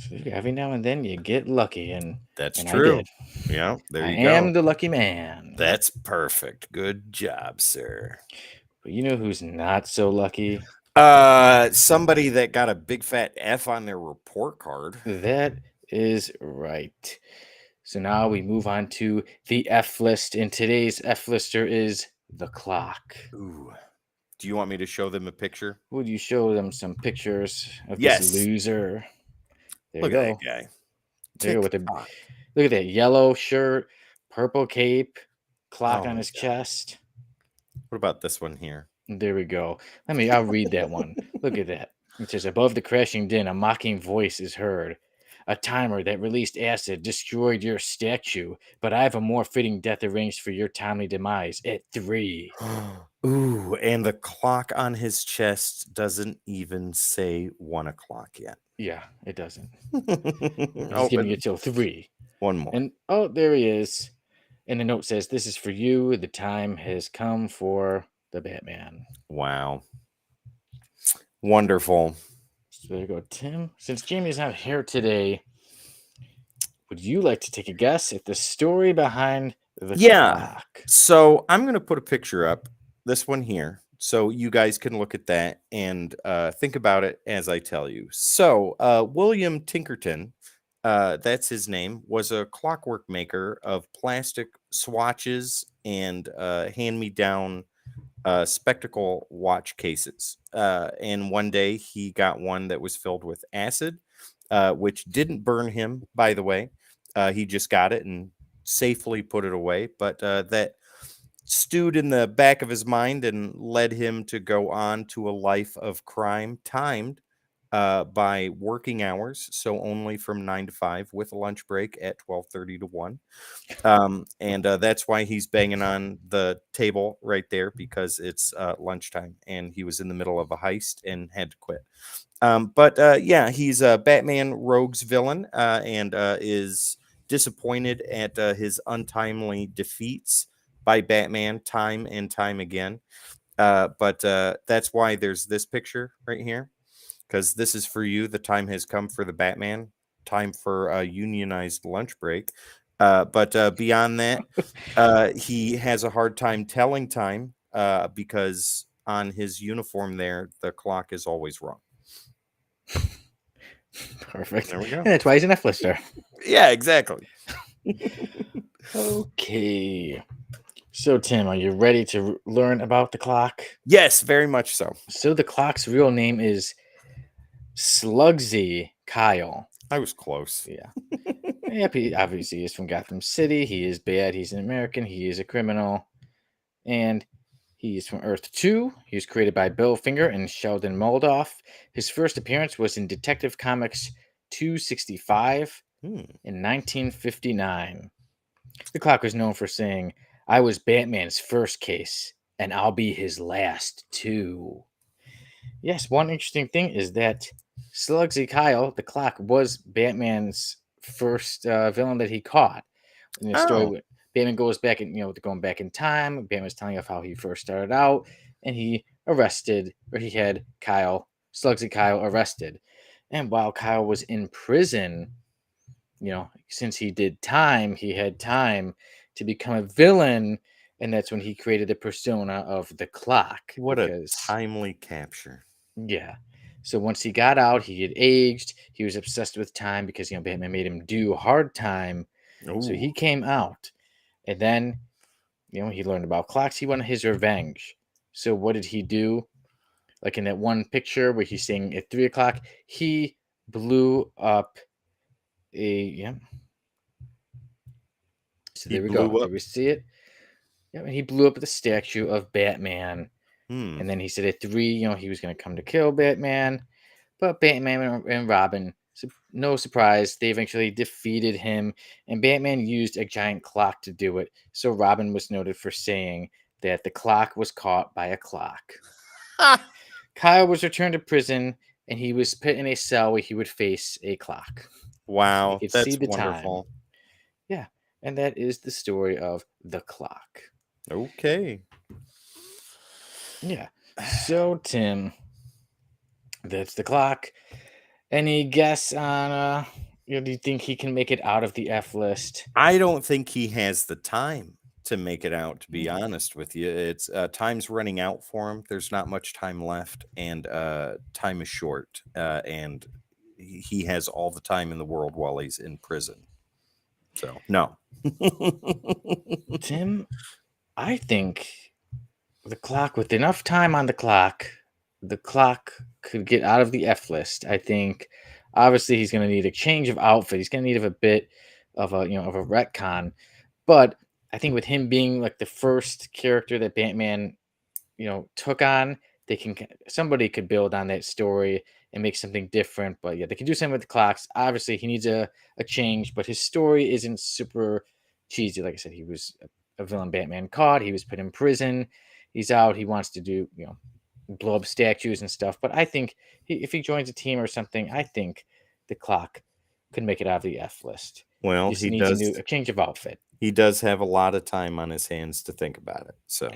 So every now and then you get lucky, and That's I true. did. Yeah, there I you go. am the lucky man. That's perfect. Good job, sir. But you know who's not so lucky? Somebody that got a big fat F on their report card. That is right. So now we move on to the F list, and today's F lister is the clock. Ooh. Do you want me to show them a picture? Would you show them some pictures of this Yes. loser? There Look you at go. that guy. There you go with the TikTok. look at that yellow shirt, purple cape, clock Oh on my his god. chest. What about this one here? There we go. I'll read that one. Look at that. It says, above the crashing din, a mocking voice is heard. A timer that released acid destroyed your statue, but I have a more fitting death arranged for your timely demise at 3. Ooh, and the clock on his chest doesn't even say 1 o'clock yet. Yeah, it doesn't. He's giving you Open till 3. one more. And oh, there he is. And the note says, "This is for you. The time has come for the Batman." Wow. Wonderful. So there you go, Tim. Since Jamie's not here today, would you like to take a guess at the story behind the Yeah. clock? So I'm going to put a picture up, this one here, so you guys can look at that and think about it as I tell you. So William Tinkerton, that's his name, was a clockwork maker of plastic swatches and hand-me-down spectacle watch cases. And one day he got one that was filled with acid, which didn't burn him, by the way. He just got it and safely put it away. But that stewed in the back of his mind and led him to go on to a life of crime, timed by working hours, so only from 9 to 5, with a lunch break at 12:30 to 1. And that's why he's banging on the table right there, because it's lunchtime and he was in the middle of a heist and had to quit. But yeah, he's a Batman rogues villain and is disappointed at his untimely defeats by Batman time and time again. But that's why there's this picture right here, because this is for you. The time has come for the Batman. Time for a unionized lunch break. But beyond that, he has a hard time telling time because on his uniform there, the clock is always wrong. Perfect. There we go. And that's why he's an F-lister. Yeah, exactly. Okay. So, Tim, are you ready to learn about the clock? Yes, very much so. So, the clock's real name is Slugsy Kyle. I was close. Yeah. Yep, he obviously is from Gotham City. He is bad. He's an American. He is a criminal. And he is from Earth 2. He was created by Bill Finger and Sheldon Moldoff. His first appearance was in Detective Comics 265 in 1959. The clock was known for saying, "I was Batman's first case, and I'll be his last too." Yes, one interesting thing is that Slugsy Kyle, the clock, was Batman's first villain that he caught. In the story, Oh, Batman goes back and going back in time. Batman's telling of how he first started out, and he had Slugsy Kyle arrested. And while Kyle was in prison, since he did time, he had time to become a villain, and that's when he created the persona of the clock. what a Because timely capture. yeah, so once he got out, he had aged. He was obsessed with time because Batman made him do hard time. So Oh, he came out, and then he learned about clocks. He wanted his revenge. So what did he do? Like in that one picture where he's saying at 3 o'clock, he blew up a yeah. So he there we go. blew There up. we see it. Yeah, and he blew up the statue of Batman. Hmm. And then he said at 3, he was going to come to kill Batman. But Batman and Robin, no surprise, they eventually defeated him. And Batman used a giant clock to do it. So Robin was noted for saying that the clock was caught by a clock. Kyle was returned to prison, and he was put in a cell where he would face a clock. He Wow, could see that's the time. wonderful. Yeah. And that is the story of the clock. Okay. Yeah. So, Tim, that's the clock. Any guess on do you think he can make it out of the F list? I don't think he has the time to make it out, to be Mm. honest with you. It's time's running out for him. There's not much time left, and time is short. And he has all the time in the world while he's in prison. So, no. Tim, I think the clock, with enough time on the clock could get out of the F list. I think obviously he's going to need a change of outfit. He's going to need a bit of a retcon, but I think with him being like the first character that Batman took on, somebody could build on that story and make something different. But yeah, they can do something with the clocks. Obviously, he needs a change, but his story isn't super cheesy. Like I said, he was a villain Batman caught. He was put in prison. He's out. He wants to do, blow up statues and stuff. But I think if he joins a team or something, I think the clock could make it out of the F list. Well, Just needs a change of outfit. he does have a lot of time on his hands to think about it. So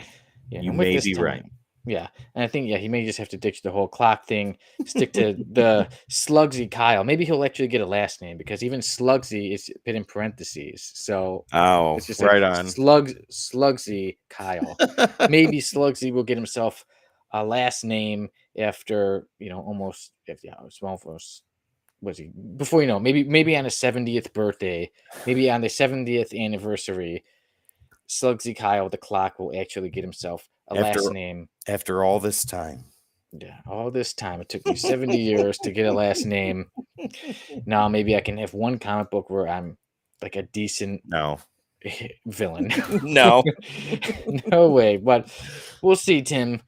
Yeah, you and with may this be right. time, yeah, and I think he may just have to ditch the whole clock thing, stick to the Slugsy Kyle. Maybe he'll actually get a last name because even Slugsy is put in parentheses, so Oh, it's just like right on. Slugsy Kyle. Maybe Slugsy will get himself a last name after almost it's almost was he before maybe on his 70th birthday, maybe on the 70th anniversary. Slugsy Kyle, the clock, will actually get himself a After last name. after all this time. Yeah, all this time. It took me 70 years to get a last name. Now maybe I can have one comic book where I'm like a decent No. villain. No. No way. But we'll see, Tim.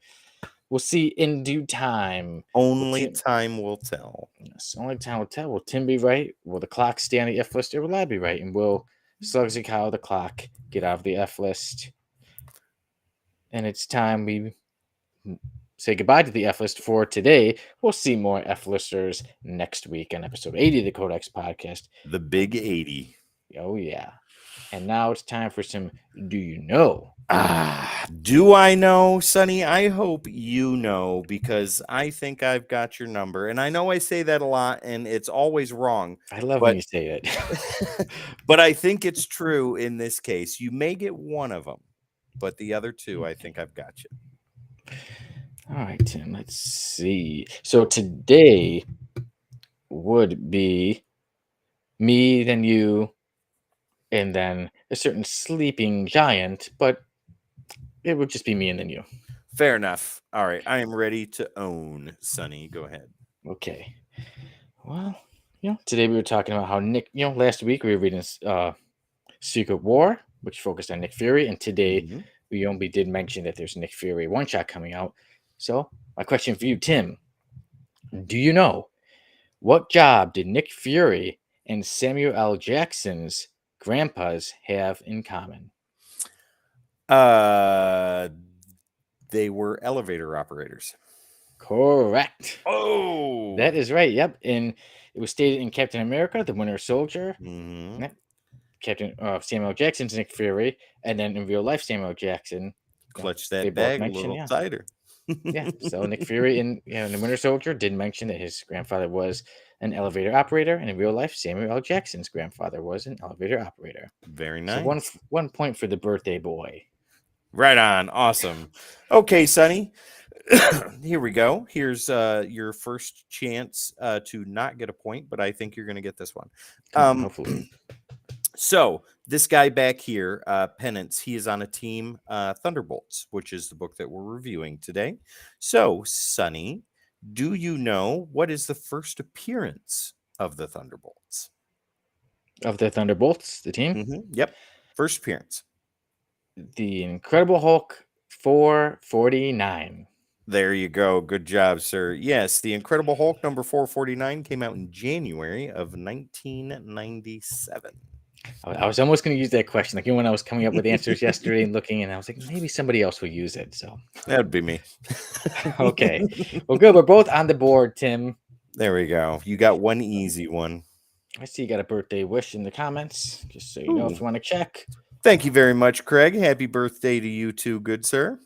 We'll see in due time. Only time will tell. Yes, only time will tell. Will Tim be right? Will the clock stay on the F list, or will I be right? And will Slugsy Kyle, the clock, get out of the F list? And it's time we say goodbye to the F list for today. We'll see more F listers next week on episode 80 of the Codex podcast. The big 80. Oh, yeah. And now it's time for some Do You Know? Do I know, Sonny? I hope you know, because I think I've got your number. And I know I say that a lot and it's always wrong. I love when you say it. But I think it's true in this case. You may get one of them, but the other two, I think I've got you. All right, Tim, let's see. So today would be me, then you, and then a certain sleeping giant, but it would just be me and then you. Fair enough. All right. I am ready to own, Sonny. Go ahead. Okay. Well, today we were talking about how Nick, last week we were reading Secret War, which focused on Nick Fury, and today we did mention that there's a Nick Fury one-shot coming out. So my question for you, Tim, do you know what job did Nick Fury and Samuel L. Jackson's grandpas have in common? They were elevator operators. Correct. Oh, that is right. Yep. And it was stated in Captain America, the Winter Soldier. Yep. Captain Samuel Jackson's Nick Fury, and then in real life, Samuel Jackson clutch that bag a little tighter. Yeah. So Nick Fury in the Winter Soldier did mention that his grandfather was an elevator operator, and in real life, Samuel L. Jackson's grandfather was an elevator operator. Very nice. So one point for the birthday boy. Right on. Awesome. Okay, Sonny. Here we go. Here's your first chance to not get a point, but I think you're going to get this one. Hopefully. So this guy back here, Penance, he is on a team, Thunderbolts, which is the book that we're reviewing today. So, Sonny, do you know what is the first appearance of the Thunderbolts? Of the Thunderbolts, the team? Yep. First appearance. The Incredible Hulk 449. There you go. Good job, sir. Yes, the Incredible Hulk number 449 came out in January of 1997. I was almost going to use that question. Like, when I was coming up with answers yesterday and looking, and I was like, maybe somebody else will use it. So that'd be me. Okay. Well, good. We're both on the board, Tim. There we go. You got one easy one. I see you got a birthday wish in the comments, just so you know if you want to check. Thank you very much, Craig. Happy birthday to you too, good sir.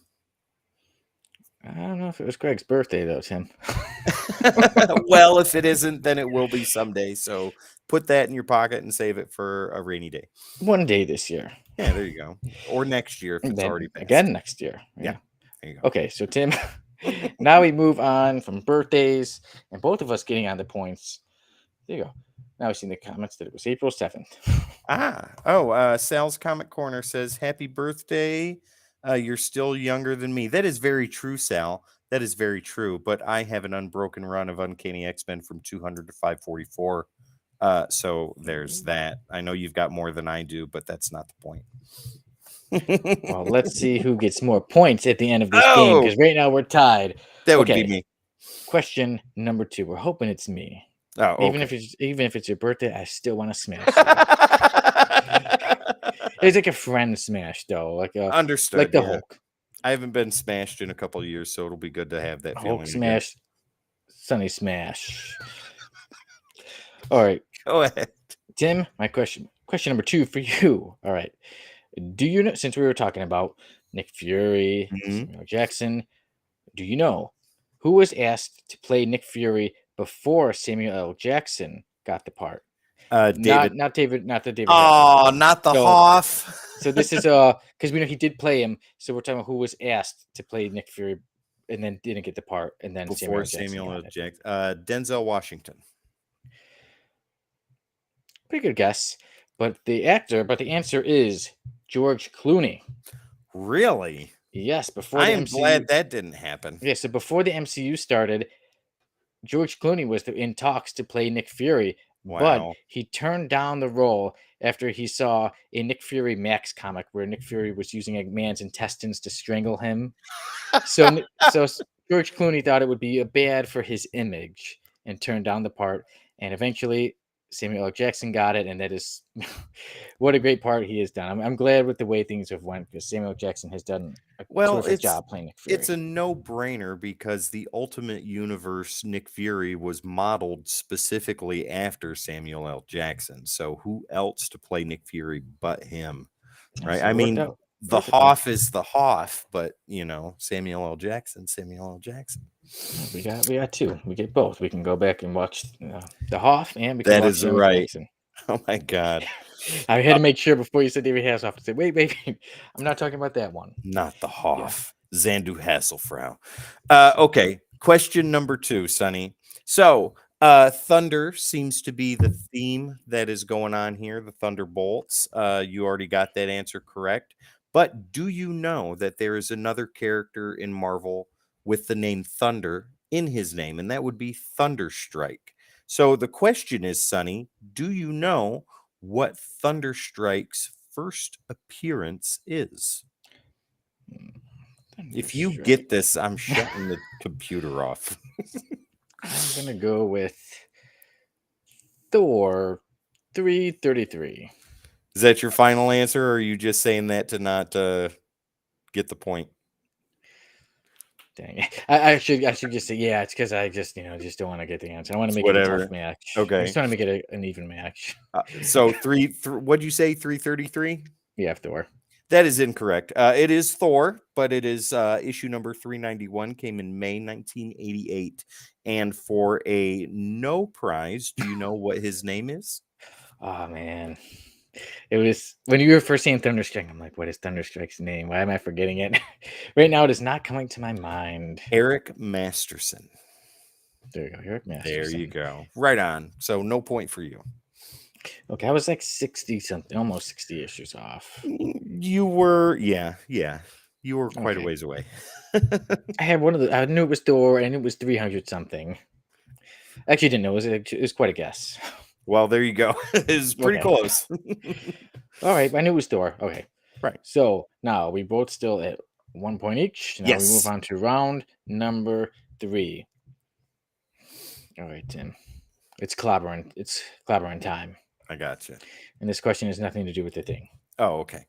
I don't know if it was Greg's birthday, though, Tim. Well, if it isn't, then it will be someday. So put that in your pocket and save it for a rainy day. One day this year. Yeah, there you go. Or next year if it's already passed. Again next year. Yeah. There you go. Okay, so Tim, now we move on from birthdays and both of us getting on the points. There you go. Now we see in the comments that it was April 7th. Sal's Comic Corner says, happy birthday. You're still younger than me. That is very true, Sal. That is very true. But I have an unbroken run of Uncanny X-Men from 200 to 544. So there's that. I know you've got more than I do, but that's not the point. Well, let's see who gets more points at the end of this game, because right now we're tied. That would be me. Question number 2. We're hoping it's me. Oh, Even okay. if it's your birthday, I still want to smash you. It's like a friend smash, though, like Understood. the Yeah. Hulk. I haven't been smashed in a couple of years, so it'll be good to have that Hulk feeling again. smash, Sunny smash. All right, Go ahead. Tim. My question number 2 for you. All right. Do you know? Since we were talking about Nick Fury, Mhm. Samuel Jackson, do you know who was asked to play Nick Fury before Samuel L. Jackson got the part? David. Not the David Oh, Hasselhoff. not the So Hoff. so this is because we know he did play him. So we're talking about who was asked to play Nick Fury and then didn't get the part, and then Samuel Before L. Jackson Samuel L. got it. Jackson. Denzel Washington. Pretty good guess, but the answer is George Clooney. Really? Yes, before I the am MCU. glad that didn't happen. Yeah, so before the MCU started, George Clooney was in talks to play Nick Fury, but Wow. he turned down the role after he saw a Nick Fury Max comic where Nick Fury was using a man's intestines to strangle him. So George Clooney thought it would be bad for his image and turned down the part. And eventually, Samuel L. Jackson got it, and that is what a great part he has done. I'm glad with the way things have went because Samuel L. Jackson has done a Well, terrific job playing Nick it's Fury. a no-brainer because the Ultimate Universe Nick Fury was modeled specifically after Samuel L. Jackson. So who else to play Nick Fury but him? Right? So I it worked mean, out the perfectly. Hoff is the Hoff, but Samuel L. Jackson, Samuel L. Jackson. We got two. We get both. We can go back and watch the Hoff, and we can That watch is Samuel right. Jackson. Oh my God. I had to make sure before you said David Hasselhoff to say, wait, I'm not talking about that one. Not the Yeah. Hoff. Zandu Hasselfrau. So, Okay. Question number 2, Sonny. So, Thunder seems to be the theme that is going on here, the Thunderbolts. You already got that answer correct. But do you know that there is another character in Marvel with the name Thunder in his name, and that would be Thunderstrike? So the question is, Sonny, do you know what Thunderstrike's first appearance is? If you Thunderstrike. get this, I'm shutting the computer off. I'm gonna go with Thor 333. Is that your final answer, or are you just saying that to not get the point? Dang it. I should just say yeah, it's because I just don't want to get the answer. I want to It's make it a tough whatever. match. I Okay. just want to make it an even match. So what'd you say? 333? Yeah, Thor. That is incorrect. It is Thor, but it is issue number 391, came in May 1988. And for a no prize, do you know what his name is? Oh man. It was when you were first saying Thunderstrike, I'm like, what is Thunderstrike's name? Why am I forgetting it? Right now it is not coming to my mind. Eric Masterson. There you go, Eric There you Masterson. go. Right on. So no point for you. Okay, I was like 60 something, almost 60 issues off. You were, yeah. You were quite a Okay. ways away. I had I knew it was Thor and it was 300 something. Actually didn't know, it was quite a guess. Well, there you go. It's pretty Okay. close. All right, I knew it was Thor. Okay. Right. So now we both still at 1 point each. Now we move Yes. on to round number 3. All right, Tim. It's clobbering time. I got you. And this question has nothing to do with the thing. Oh, okay.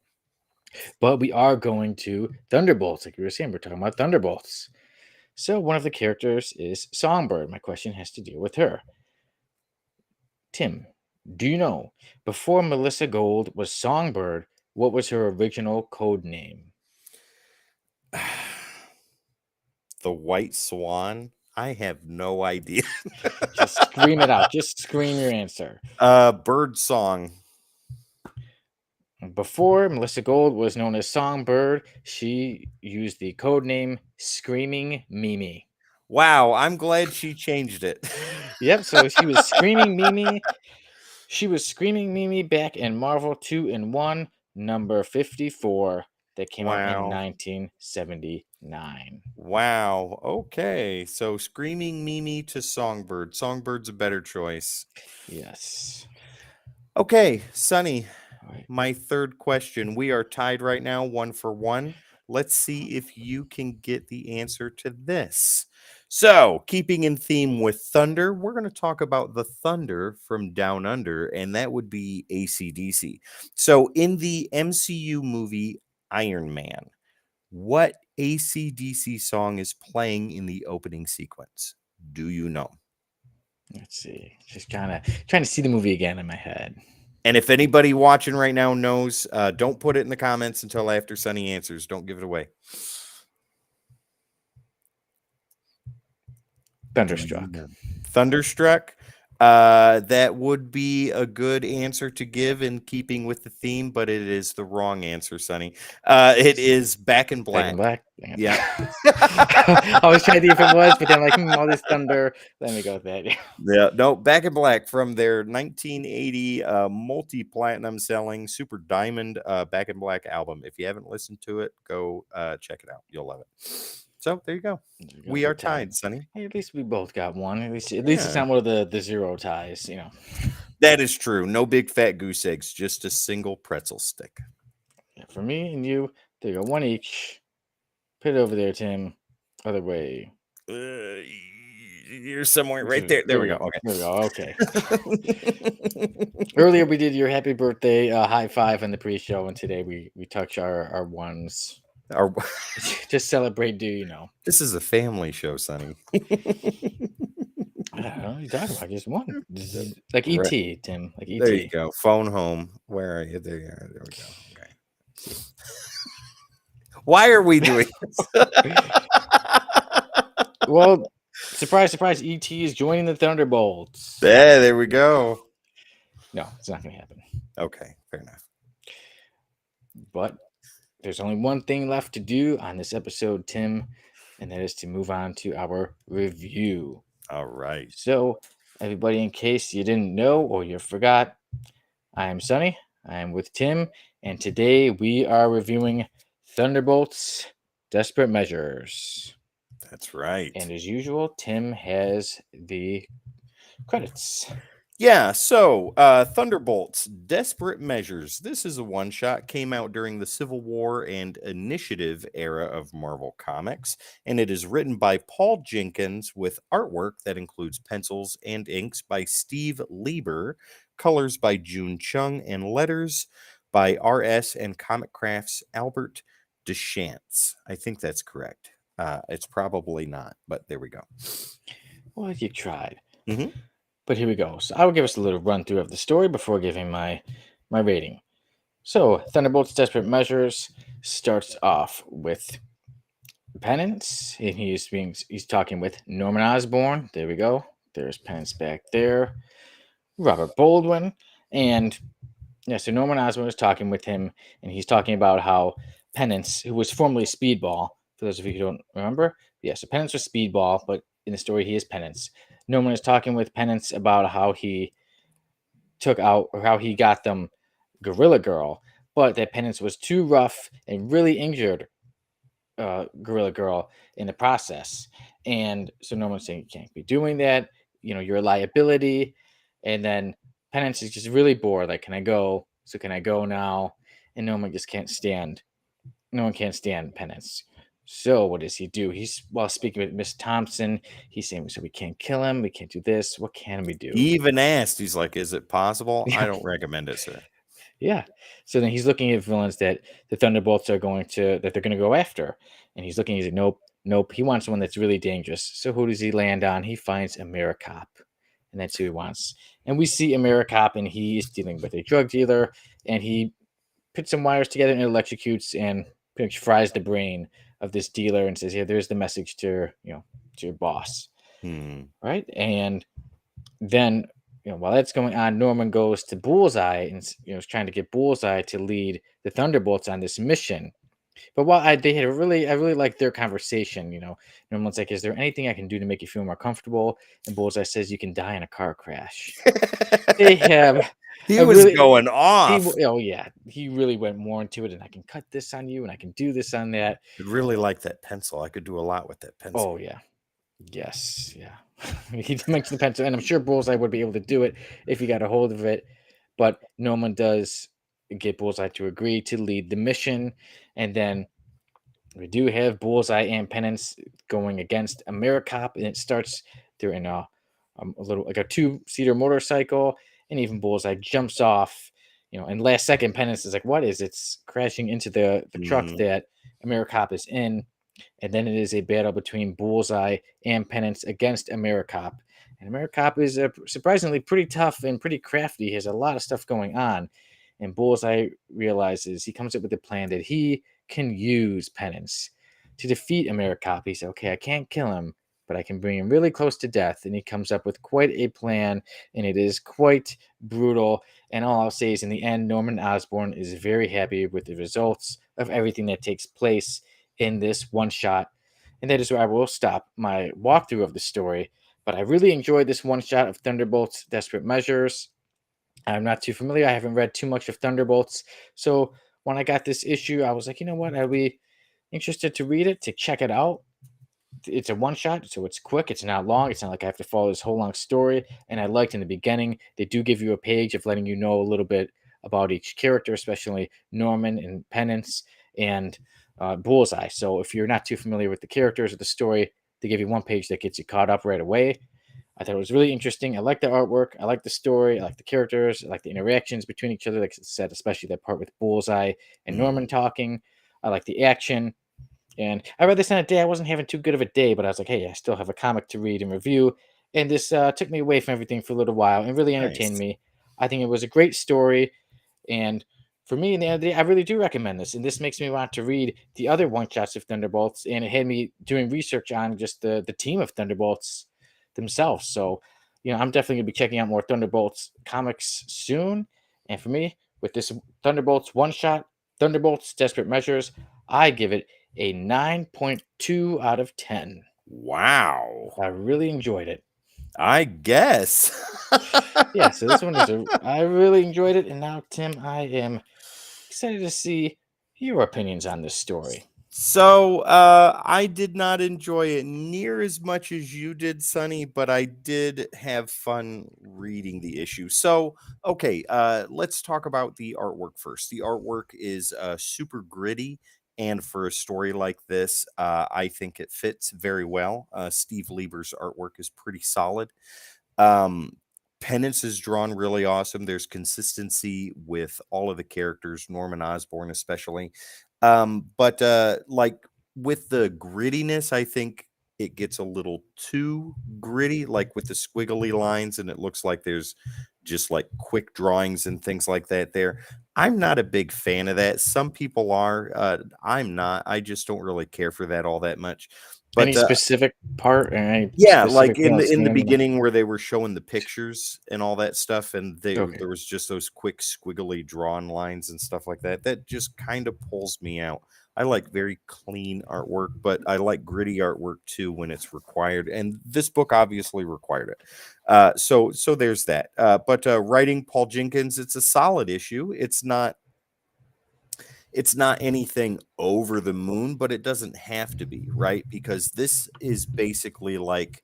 But we are going to Thunderbolts. Like we were saying, we're talking about Thunderbolts. So one of the characters is Songbird. My question has to deal with her. Tim, do you know, before Melissa Gold was Songbird, what was her original code name? The White Swan. I have no idea. Just scream it out. Just scream your answer. Bird Song. Before Melissa Gold was known as Songbird, she used the code name Screaming Mimi. Wow, I'm glad she changed it. Yep, so she was Screaming Mimi. She was Screaming Mimi back in Marvel 2-in-1, number 54, that came out in Wow. 1979. Wow. Okay. So Screaming Mimi to Songbird. Songbird's a better choice. Yes. Okay, Sonny, All right. my third question. We are tied right now, 1 for 1. Let's see if you can get the answer to this. So, keeping in theme with thunder, we're going to talk about the thunder from Down Under, and that would be AC/DC. So, in the MCU movie Iron Man, what AC/DC song is playing in the opening sequence? Do you know? Let's see. Just kind of trying to see the movie again in my head. And if anybody watching right now knows, don't put it in the comments until after Sunny answers. Don't give it away. Do you Thunderstruck. know? Thunderstruck. That would be a good answer to give in keeping with the theme, but it is the wrong answer, Sonny. It is Back in Back in Black. Black. Dang it. Yeah. I was trying to see if it was, but then I'm like, all this thunder. Let me go with that. Yeah, no, Back in Black from their 1980 multi-platinum selling Super Diamond Back in Black album. If you haven't listened to it, go check it out. You'll love it. So there you go. We We're are tied, Sonny. Hey, at least we both got one. At least Yeah. it's not one of the zero ties, you know. That is true. No big fat goose eggs, just a single pretzel stick. Yeah, for me and you, there you go, one each. Put it over there, Tim. Other way. You're somewhere right there. There we go. Okay. There we go. Okay. Earlier we did your happy birthday high five on the pre-show, and today we touch our ones. Just celebrate, do you know? This is a family show, Sonny. I don't know what you're talking about. Just one. Like ET, right. Tim. Like ET. There you go. Phone home. Where are you? There you are. There we go. Okay. Why are we doing this? Well, surprise, surprise. ET is joining the Thunderbolts. Yeah, there we go. No, it's not going to happen. Okay, fair enough. But there's only one thing left to do on this episode, Tim, and that is to move on to our review. All right. So, everybody, in case you didn't know or you forgot, I am Sonny. I am with Tim, and today we are reviewing Thunderbolts Desperate Measures. That's right. And as usual, Tim has the credits. Yeah, so Thunderbolts, Desperate Measures. This is a one-shot, came out during the Civil War and Initiative era of Marvel Comics, and it is written by Paul Jenkins with artwork that includes pencils and inks by Steve Lieber, colors by June Chung, and letters by RS and Comic Crafts Albert Deschamps. I think that's correct. It's probably not, but there we go. Well, you tried. Mm-hmm. But here we go. So I will give us a little run through of the story before giving my rating. So Thunderbolts Desperate Measures starts off with Penance, and he's talking with Norman Osborn. There we go. There's Penance back there. Robert Baldwin, and yeah, so Norman Osborn is talking with him, and he's talking about how Penance, who was formerly Speedball, for those of you who don't remember, yeah, so Penance was Speedball, but in the story he is Penance. Norman is talking with Penance about how he took out, or how he got them Gorilla Girl, but that Penance was too rough and really injured Gorilla Girl in the process. And so Norman's saying, you can't be doing that. You know, you're a liability. And then Penance is just really bored. Like, can I go? So can I go now? And Norman just can't stand. No one can't stand Penance. So what does he do? He's, while speaking with Miss Thompson, he's saying, so we can't kill him. We can't do this. What can we do? He even asked, he's like, is it possible? Yeah. I don't recommend it, sir. Yeah. So then he's looking at villains that the Thunderbolts are going to, that they're going to go after. And he's looking, he's like, nope. He wants one that's really dangerous. So who does he land on? He finds AmeriCop. And that's who he wants. And we see AmeriCop, and he is dealing with a drug dealer. And he puts some wires together and electrocutes and pretty much fries the brain of this dealer and says, "Yeah, there's the message to your boss." Right? And then, while that's going on, Norman goes to Bullseye and is trying to get Bullseye to lead the Thunderbolts on this mission. But while I really like their conversation. Norman's like, "Is there anything I can do to make you feel more comfortable?" And Bullseye says, "You can die in a car crash." They have. He was going off. He really went more into it, and I can cut this on you, and I can do this on that. I really like that pencil. I could do a lot with that pencil. Oh, yeah. Yes, yeah. He mentioned the pencil, and I'm sure Bullseye would be able to do it if he got a hold of it. But Norman does get Bullseye to agree to lead the mission, and then We do have Bullseye and Penance going against Americop, and it starts they're in a little like a two-seater motorcycle, and even Bullseye jumps off. And last second Penance is like, "What is?" It's crashing into the truck Mhm. that Americop is in, and then it is a battle between Bullseye and Penance against Americop. And Americop is surprisingly pretty tough and pretty crafty. He has a lot of stuff going on, and Bullseye realizes he comes up with a plan that he can use Penance to defeat Americop. He said, "Okay, I can't kill him, but I can bring him really close to death." And he comes up with quite a plan, and it is quite brutal. And all I'll say is, in the end, Norman Osborn is very happy with the results of everything that takes place in this one shot. And that is where I will stop my walkthrough of the story. But I really enjoyed this one shot of Thunderbolts Desperate Measures. I'm not too familiar. I haven't read too much of Thunderbolts. So when I got this issue, I was like, you know what? I'd be interested to read it, to check it out. It's a one shot, so it's quick. It's not long. It's not like I have to follow this whole long story. And I liked in the beginning, they do give you a page of letting you know a little bit about each character, especially Norman and Penance and Bullseye. So if you're not too familiar with the characters or the story, they give you one page that gets you caught up right away. I thought it was really interesting. I like the artwork. I like the story. I like the characters. I like the interactions between each other. Like I said, especially that part with Bullseye and Norman Mhm. talking. I like the action. And I read this on a day I wasn't having too good of a day, but I was like, hey, I still have a comic to read and review. And this took me away from everything for a little while and really entertained Nice. me. I think it was a great story. And for me, in the end of the day, I really do recommend this. And this makes me want to read the other one shots of Thunderbolts. And it had me doing research on just the team of Thunderbolts themselves. So, I'm definitely going to be checking out more Thunderbolts comics soon. And for me, with this Thunderbolts one shot, Thunderbolts Desperate Measures, I give it a 9.2 out of 10. Wow. I really enjoyed it. I guess. Yeah, so this one is I really enjoyed it. And now, Tim, I am excited to see your opinions on this story. So, I did not enjoy it near as much as you did, Sonny, but I did have fun reading the issue. So, okay, let's talk about the artwork first. The artwork is super gritty, and for a story like this, I think it fits very well. Steve Lieber's artwork is pretty solid. Um, Penance is drawn really awesome. There's consistency with all of the characters, Norman Osborn especially. But like with the grittiness, I think it gets a little too gritty, like with the squiggly lines, and it looks like there's just like quick drawings and things like that there. I'm not a big fan of that. Some people are. I'm not. I just don't really care for that all that much. Any But specific part or any yeah, like specific thing that in the stand out? beginning where they were showing the pictures and all that stuff, and Okay. there was just those quick squiggly drawn lines and stuff like that. That just kind of pulls me out. I like very clean artwork, but I like gritty artwork too when it's required. And this book obviously required it. So there's that. But writing Paul Jenkins, it's a solid issue. It's not anything over the moon, but it doesn't have to be, right? Because this is basically like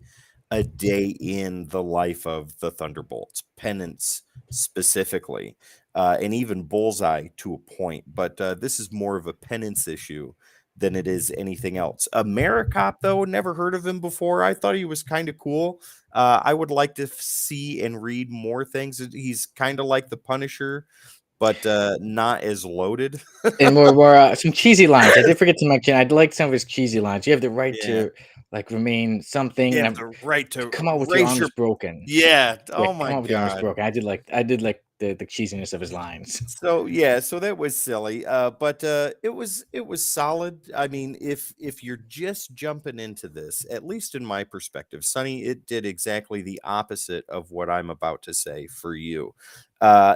a day in the life of the Thunderbolts, Penance specifically, and even Bullseye to a point. But this is more of a Penance issue than it is anything else. Americop, though, never heard of him before. I thought he was kind of cool. I would like to see and read more things. He's kind of like the Punisher, but not as loaded. And more some cheesy lines. I did forget to mention. I like some of his cheesy lines. You have the right Yeah. to like remain something, You and have the right to to come out with your raise your arms broken. yeah. Yeah, Oh come my out with your arms god. broken. I did like the cheesiness of his lines. So yeah, so that was silly. But it was solid. I mean, if you're just jumping into this, at least in my perspective, Sonny, it did exactly the opposite of what I'm about to say for you.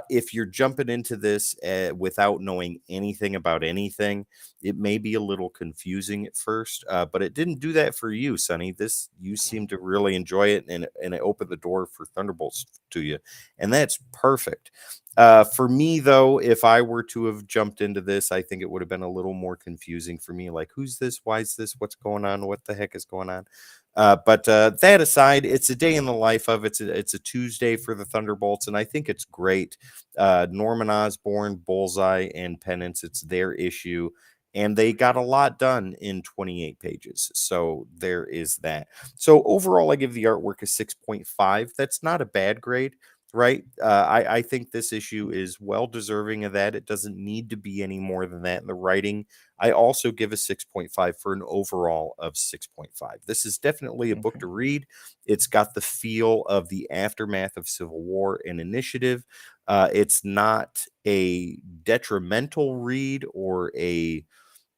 If you're jumping into this without knowing anything about anything, it may be a little confusing at first, but it didn't do that for you, Sonny. This you seem to really enjoy it, and it opened the door for Thunderbolts to you, and that's perfect. For me, though, if I were to have jumped into this, I think it would have been a little more confusing for me. Like, who's this? Why is this? What's going on? What the heck is going on? But that aside, it's a day in the life of it's a Tuesday for the Thunderbolts, and I think it's great. Norman Osborn, Bullseye, and Penance, it's their issue, and they got a lot done in 28 pages. So there is that. So overall, I give the artwork a 6.5. That's not a bad grade, right? I think this issue is well deserving of that. It doesn't need to be any more than that. And the writing, I also give a 6.5 for an overall of 6.5. This is definitely a book Okay. to read. It's got the feel of the aftermath of Civil War and Initiative. It's not a detrimental read or a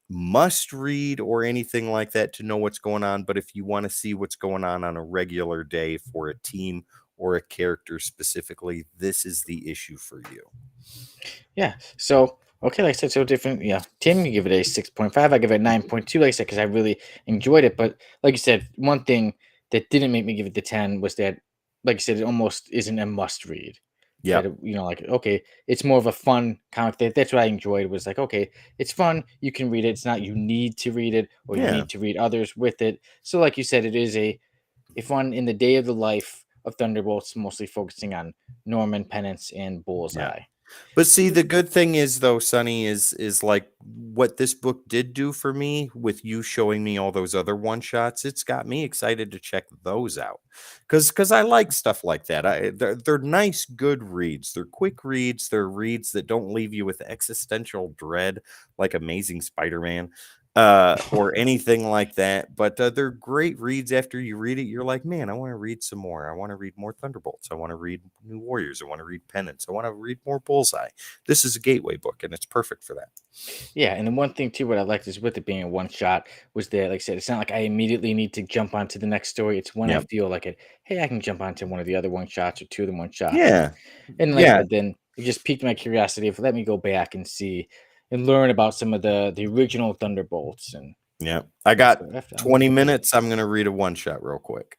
must read or anything like that to know what's going on. But if you want to see what's going on a regular day for a team or a character specifically, this is the issue for you. Yeah. So okay, like I said, so different. Yeah, Tim, you give it a 6.5. I give it a 9.2. Like I said, because I really enjoyed it. But like you said, one thing that didn't make me give it the 10 was that, like you said, it almost isn't a must read. That Yep. like okay, it's more of a fun comic. That's what I enjoyed. Was like okay, it's fun. You can read it. It's not you need to read it or you Yeah. need to read others with it. So like you said, it is a fun in the day of the life of Thunderbolts, mostly focusing on Norman, Penance, and Yeah. Bullseye. But see, the good thing is though, Sonny, is like what this book did do for me with you showing me all those other one shots. It's got me excited to check those out because I like stuff like that. They're nice, good reads. They're quick reads. They're reads that don't leave you with existential dread like Amazing Spider-Man. Or anything like that, but they're great reads. After you read it, you're like, man, I want to read some more. I want to read more Thunderbolts. I want to read New Warriors. I want to read Penance. I want to read more Bullseye. This is a gateway book, and it's perfect for that. Yeah, and then one thing too, what I liked is with it being a one shot was that, like I said, it's not like I immediately need to jump onto the next story. It's when I Yep. feel like it. Hey, I can jump onto one of the other one shots or two of the one shots, Yeah. and like I Yeah. said, then it just piqued my curiosity of let me go back and see and learn about some of the original Thunderbolts and Yeah. I yeah. got So after, I'm 20 looking forward to minutes. I'm this. going to read a one shot real quick.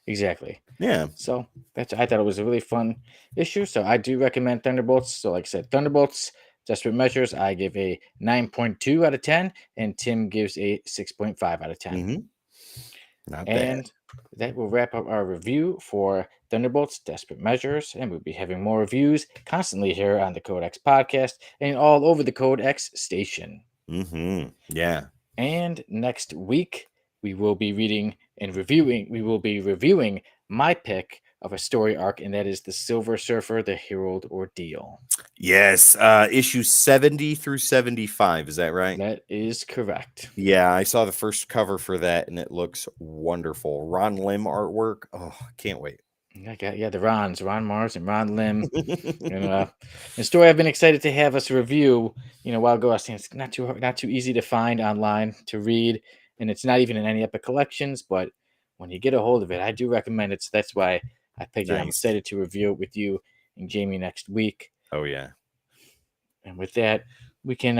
Exactly. Yeah. So that's I thought it was a really fun issue. So I do recommend Thunderbolts. So like I said, Thunderbolts, Desperate Measures, I give a 9.2 out of 10, and Tim gives a 6.5 out of 10. Hmm. Not bad. And that will wrap up our review for Thunderbolts, Desperate Measures, and we'll be having more reviews constantly here on the Codex podcast and all over the Codex station. Yeah. And next week, we will be reviewing my pick of a story arc, and that is the Silver Surfer, the Herald Ordeal. Yes. Issue 70 through 75. Is that right? That is correct. Yeah, I saw the first cover for that and it looks wonderful. Ron Lim artwork. Oh, can't wait. Yeah, the Ron Mars and Ron Lim. And the story I've been excited to have us review, a while ago. I was saying it's not too easy to find online to read, and it's not even in any Epic collections. But when you get a hold of it, I do recommend it. So that's why I picked it. I'm Nice. excited to review it with you and Jamie next week. Oh yeah. And with that, we can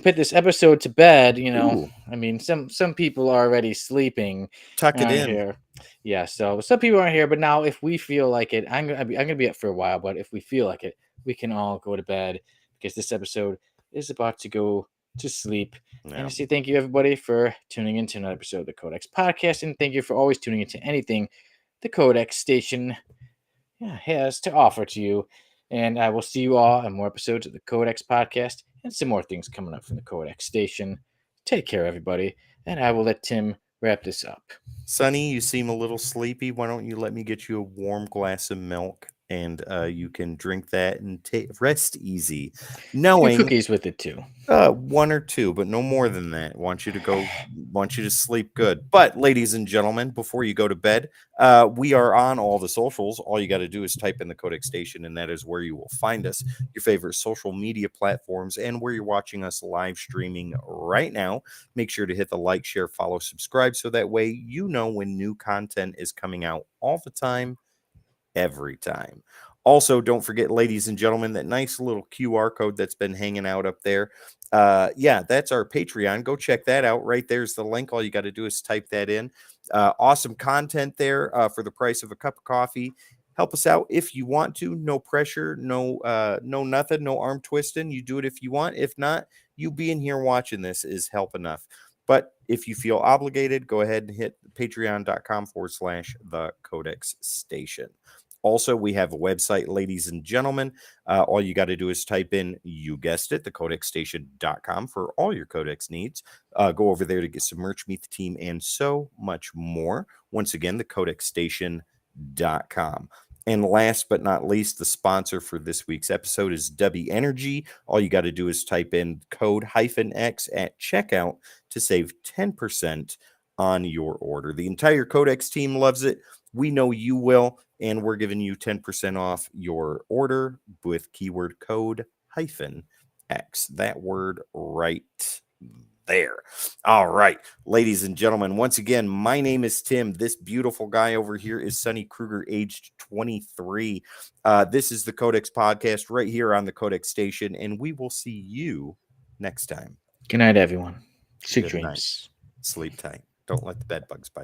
put this episode to bed. Ooh, I mean, some people are already sleeping tuck it around in. here. Yeah, so some people aren't here, but now if we feel like it, I'm gonna be up for a while. But if we feel like it, we can all go to bed because this episode is about to go to sleep. And I Yeah. say thank you everybody for tuning into another episode of the Codex Podcast, and thank you for always tuning into anything the Codex Station has to offer to you. And I will see you all on more episodes of the Codex Podcast and some more things coming up from the Codex Station. Take care, everybody. And I will let Tim wrap this up. Sonny, you seem a little sleepy. Why don't you let me get you a warm glass of milk and you can drink that and rest easy, You can knowing cookies with it too. one or two, but no more than that. Want you to sleep good. But, ladies and gentlemen, before you go to bed, we are on all the socials. All you got to do is type in the Codex Station, and that is where you will find us, your favorite social media platforms, and where you're watching us live streaming right now. Make sure to hit the like, share, follow, subscribe, so that way you know when new content is coming out all the time, every time. Also, don't forget, ladies and gentlemen, that nice little QR code that's been hanging out up there. Yeah, that's our Patreon. Go check that out. Right there's the link. All you got to do is type that in. Awesome content there for the price of a cup of coffee. Help us out if you want to. No pressure, no nothing, no arm twisting. You do it if you want. If not, you being here watching this is help enough. But if you feel obligated, go ahead and hit patreon.com/the Codex Station. Also, we have a website, ladies and gentlemen. All you got to do is type in, you guessed it, thecodexstation.com for all your codex needs. Go over there to get some merch, meet the team, and so much more. Once again, thecodexstation.com. And last but not least, the sponsor for this week's episode is W Energy. All you got to do is type in code -X at checkout to save 10% on your order. The entire Codex team loves it. We know you will, and we're giving you 10% off your order with keyword code -X. That word right there. All right, ladies and gentlemen, once again, my name is Tim. This beautiful guy over here is Sonny Kruger, aged 23. This is the Codex Podcast right here on the Codex Station, and we will see you next time. Good night, everyone. Sweet Good night. dreams. Sleep tight. Don't let the bed bugs bite.